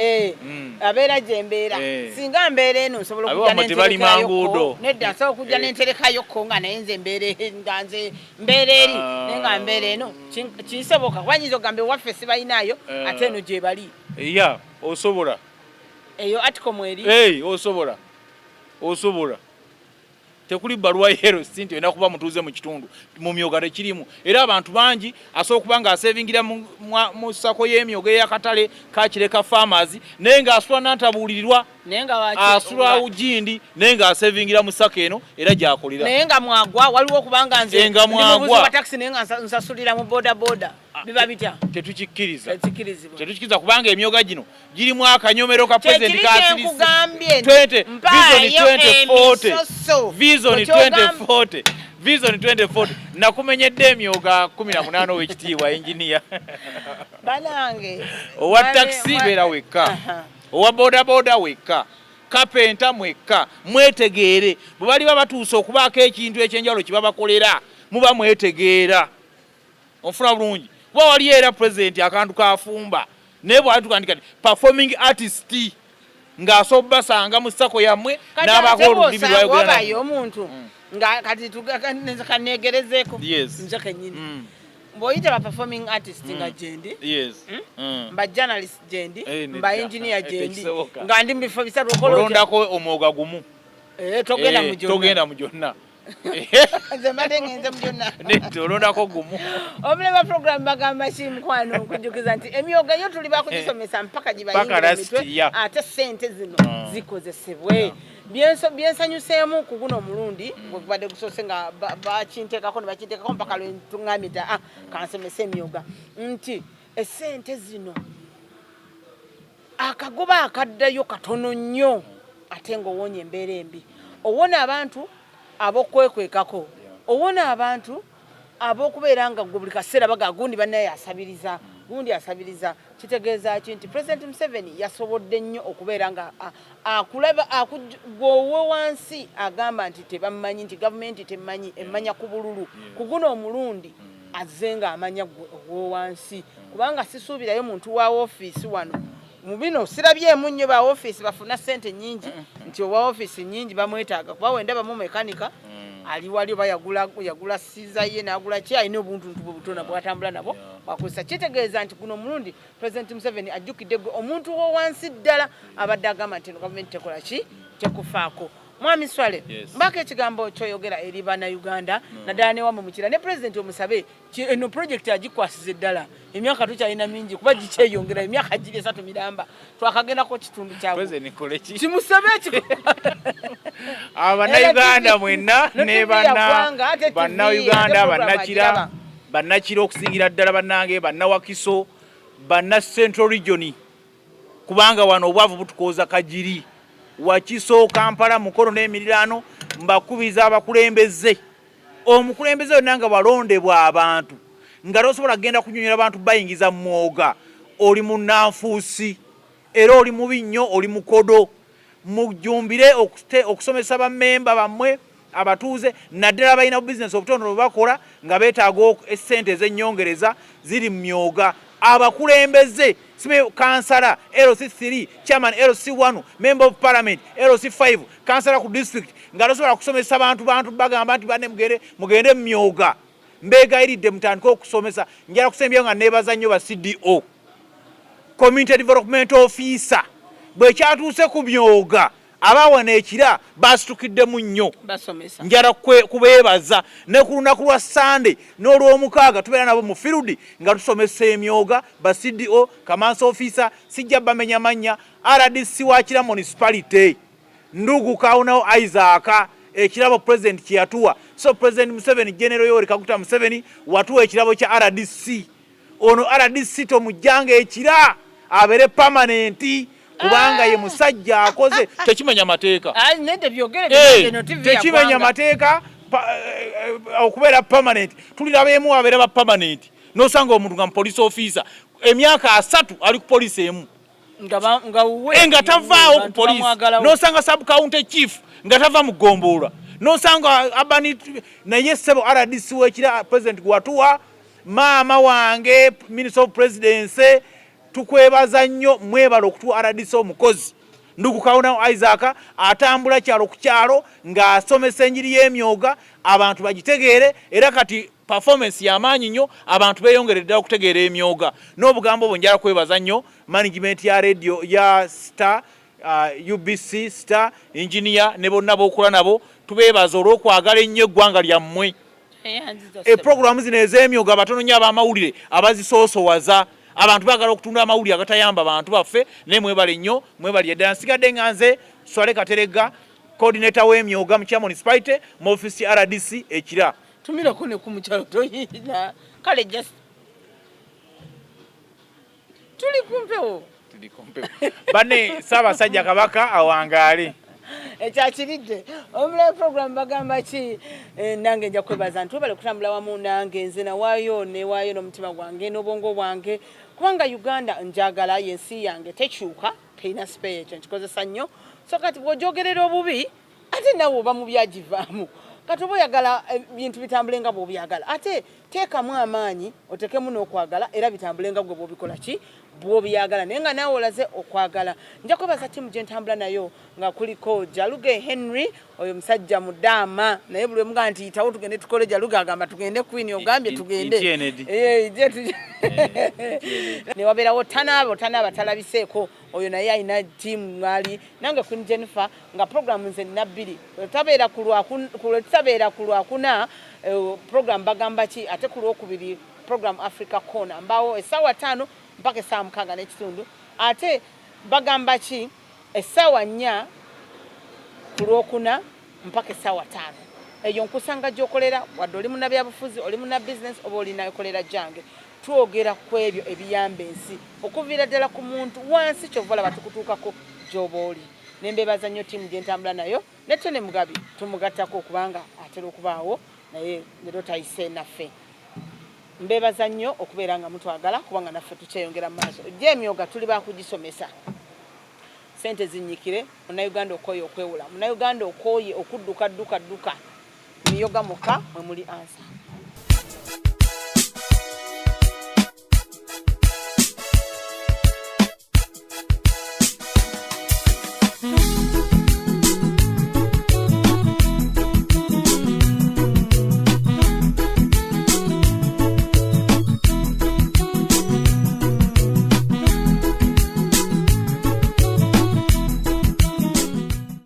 S1: Abeera gye mbeera. Singa mbeera eno nsobola okujja n'enterekayokko. Nedda nsobola okujja n'enterekayokko nga naye nze mbeera eri naye nga mbeera eno kinsoboka kuba nyinza ogambe waffe sibayinaayo ate eno gye bali.
S2: Osobola.
S1: Eyo atiko mweri.
S2: Osobola. Tekuli baluwa yero sinti ena kuba mutuuze mu kitundu mu myoga tekirimu. Era abantu bangi asobola kuba nga asevingira mu sako y'emyoga ey'akatale kakireka farmers naye nga asula n'antabuulirirwa asula ugindi naye nga asevingira mu sako eno era gy'akolera.
S1: Naye nga mwagwa waliwo kubanga nze ndi mu buzi bwa taxi naye nga nsasulira mu boda biba bitya. Tetukikkiriza kubanga emyoga gino girimu akanyomero ka president kaasirisi 2040 Vision 2040 nakumenyedde emyoga 18 ow'ekitiibwa engineer. Banange
S2: owa taxi beera wekka, owa boda wekka, kapenta mwekka, mwetegeere bwe bali babatuusa okubaako ekintu ekyenjawulo kye babakolera muba mwetegeera. Onfuna bulungi kuba wali era president akantu kafumba naye bw'atuka kati performing artist ng'asobola basanga mu ssako yammwe n'abakola olulimi lwayo
S1: omuntu nga kati kaneegerezeeko nze kennyini bw'oyita ba performing artist nga gyendi mba journalist gyendi mba engineer gyendi nga ndi mu bifo bisatu
S2: olondako omwoga gumu
S1: togenda mu
S2: gyonna
S1: nze mbadde ngenze mu byonna
S2: olondako gumu
S1: omulema program bagamba ki mukwano okujjukiza nti emyoga yo tuli bakugisomesa mpaka gibayingira emitwe ate sente zino zikozesebwe byensanyuseemu ku guno omulundi gwekubadde gusoose nga bakinteekako ne bakinteekako mpaka lwe tuŋŋambye nti kansomesa emyoga nti esente zino akagoba akaddayo katono nnyo ate ng'owoonya embeera embi owona abantu ab'okwekwekako owona abantu ab'okubeera nga gwe buli kaseera baga gundi bannaye asabiriza gundi asabiriza kitegeeza ki nti President Museveni yasobodde nnyo okubeera nga akulaba gwowe wansi agamba nti tebammanyi nti gavumenti temmanyi emmanya ku bululu ku guno omulundi azze nga amanya gwowe wansi kubanga sisuubirayo muntu wa ofiisi wano mu bino sirabyemu nnyo ba ofiisi bafuna ssente nnyingi nti owa ofiisi nnyingi bamwetaaga kuba wenda bamu mekanika ali wali oba yagula siza ye n'agula ki alina obuntuntu bwebutona bwatambula nabo bakozesa kitegeeza nti guno omulundi President Museveni ajjukidde gwe omuntu wo wansi ddala abadde agamba nti gavumenti tekola ki tekufaako Mwami Swale mbaka ekigambo kyoyogera eri bannayuganda naddala ne wamwe mukira ne President omusabe eno project agikwasize ddala emyaka tukyalina mingi kuba gikyeyongera emyaka giri 3 miramba twakagendako kitundu kyabwe kimusabe
S2: abannayuganda mwenna ne bannayuganda bannakira okusingira ddala bannange bannawakiso banna Central Region kubanga wano obwavu butukooza kajiri Wakiso Kampala Mukono n'emiriraano mbakubiza abakulembeze omukulembeze yonna nga balondebwa abantu nga tosobola kugenda kunyonyola abantu bayingiza mwoga oli munanfuusi era oli mubi nnyo oli mukodo mujjumbire okusomesa bammemba bammwe abatuuze naddala balina business obutono bwe bakola nga beetaaga essente ez'ennyongereza ziri mu myoga abakulembeze Sime Kansala LC3 chairman LC1 member of parliament LC5 kansala ku district nga tosobola kusomesa abantu bagamba nti bane mugende mu myoga mbegayiridde mutandika okusomesa njala kusembya nga nebaza nnyo ba CDO community development officer bwe kyatuuse ku myoga abawana ekira basitukidde nnyo
S1: basomesa
S2: njala kubeebaza ne ku lunaku lwa Sunday n'olw'omukaaga tubeera nabo mu field nga tusomesa emyoga ba CDO Kamansi officer sijja bamenya manya RDC wa Kira municipality ndugu kaunawo Isaac ekirabo president kyatuwa so President Museveni General Yoweri Kaguta Museveni watuwa ekirabo kya RDC ono RDC to mujjange ekira abere permanent kubanga ye musajja akoze tekimenya mateeka
S1: nende byogere no TV
S2: tekimenya mateeka okubeera permanent tulirabeemu abeera ba permanent nosanga omuntu nga police officer emyaka 3 ali ku police emu nga tavaawo ku police nosanga sub county chief nga tava mu Gombola nosanga abani naye sebo RDC wekira president gwatuwa maama wange minister of presidency tukwebaza nnyo mwebalo okutuwa RDC omukozi ndugu kauna Isaac atambula kyalo ku kyalo nga asomesa enjiri y'emyoga abantu bagitegeere era kati performance y'amaanyi nnyo abantu beeyongeredde okutegeera emyoga n'obugambo bwo njala kwebaza nnyo management ya radio ya Star UBC Star engineer ne bonna b'okola nabo tubeebaza olw'okwagala ennyo eggwanga lyammwe program zino ez'emyoga abatono nnyo ab'amawulire abazisoosowaza abantu bagala okutunda amawulire agatayamba abantu baffe ne mwebale nnyo mwebali eddala nsigadde nga nze Swale Katerega coordinator w'emyoga mu Kira municipality mu office ya RDC ekira
S1: tumirako ne ku mukyalo toyina kale just tuli kumpewo
S2: bane Ssaabasajja Kabaka awangaale
S1: ekyakiridde omulayo program bagamba ki nange nja kwebaza nti obale kutambula wamu nange nze nawaayo newaayo n'omutima gwange n'obwongo bwange kubanga Uganda njagala yensi yange tekyuka teina spare ekyo nkikozesa nnyo so kati bw'ojogerera obubi ate nawe oba mu byagivaamu kati oba oyagala ebintu bitambule nga bw'obyagala ate teekamu amaanyi otekemu n'okwagala era bitambulenga gwe bw'obikola ki bw'obiyagala naye nga naawe olaze okwagala. Nja kwebaza ttiimu gye ntambula nayo nga kuliko Jaluge Henry oyo musajja mudaama naye buli omugaa nti yitawo tugende tukole Jaluge agamba tugende Queen ogambye tugende ne wabeerawo Tanaaba talabiseeko oyo naye alina ttiimu mwali nange Queen Jennifer nga programu nze nabbiri tutabeera ku Lwakuna program bagamba ki ate ku Lwokubiri program Africa Corner mbaawo essaawa 5 mpaka essaawa 6:30 ate bagamba ki essaawa 4 ku Lwokuna mpaka essaawa 5 eyo nkusanga gy'okolera wadde oli munnabyabufuzi oli munna business oba olinayokolera jange twogera ku ebyo ebiyamba ensi okuviira ddala ku muntu wansi kyova olaba tukutuukako gy'oba oli nembeebaza nnyo ttiimu gye ntambula nayo ne Tony Mugabi tumugattako okubanga atera okubaawo naye leero tayise naffe mbeebaza nnyo okubeera nga mutwagala kubanga naffe tukyeyongera mu maaso gy'emyoga tuli bakugisomesa sente zinyikire munnayuganda okooye okwewula munnayuganda okooye okudduka miyoga muka mwe muli ansa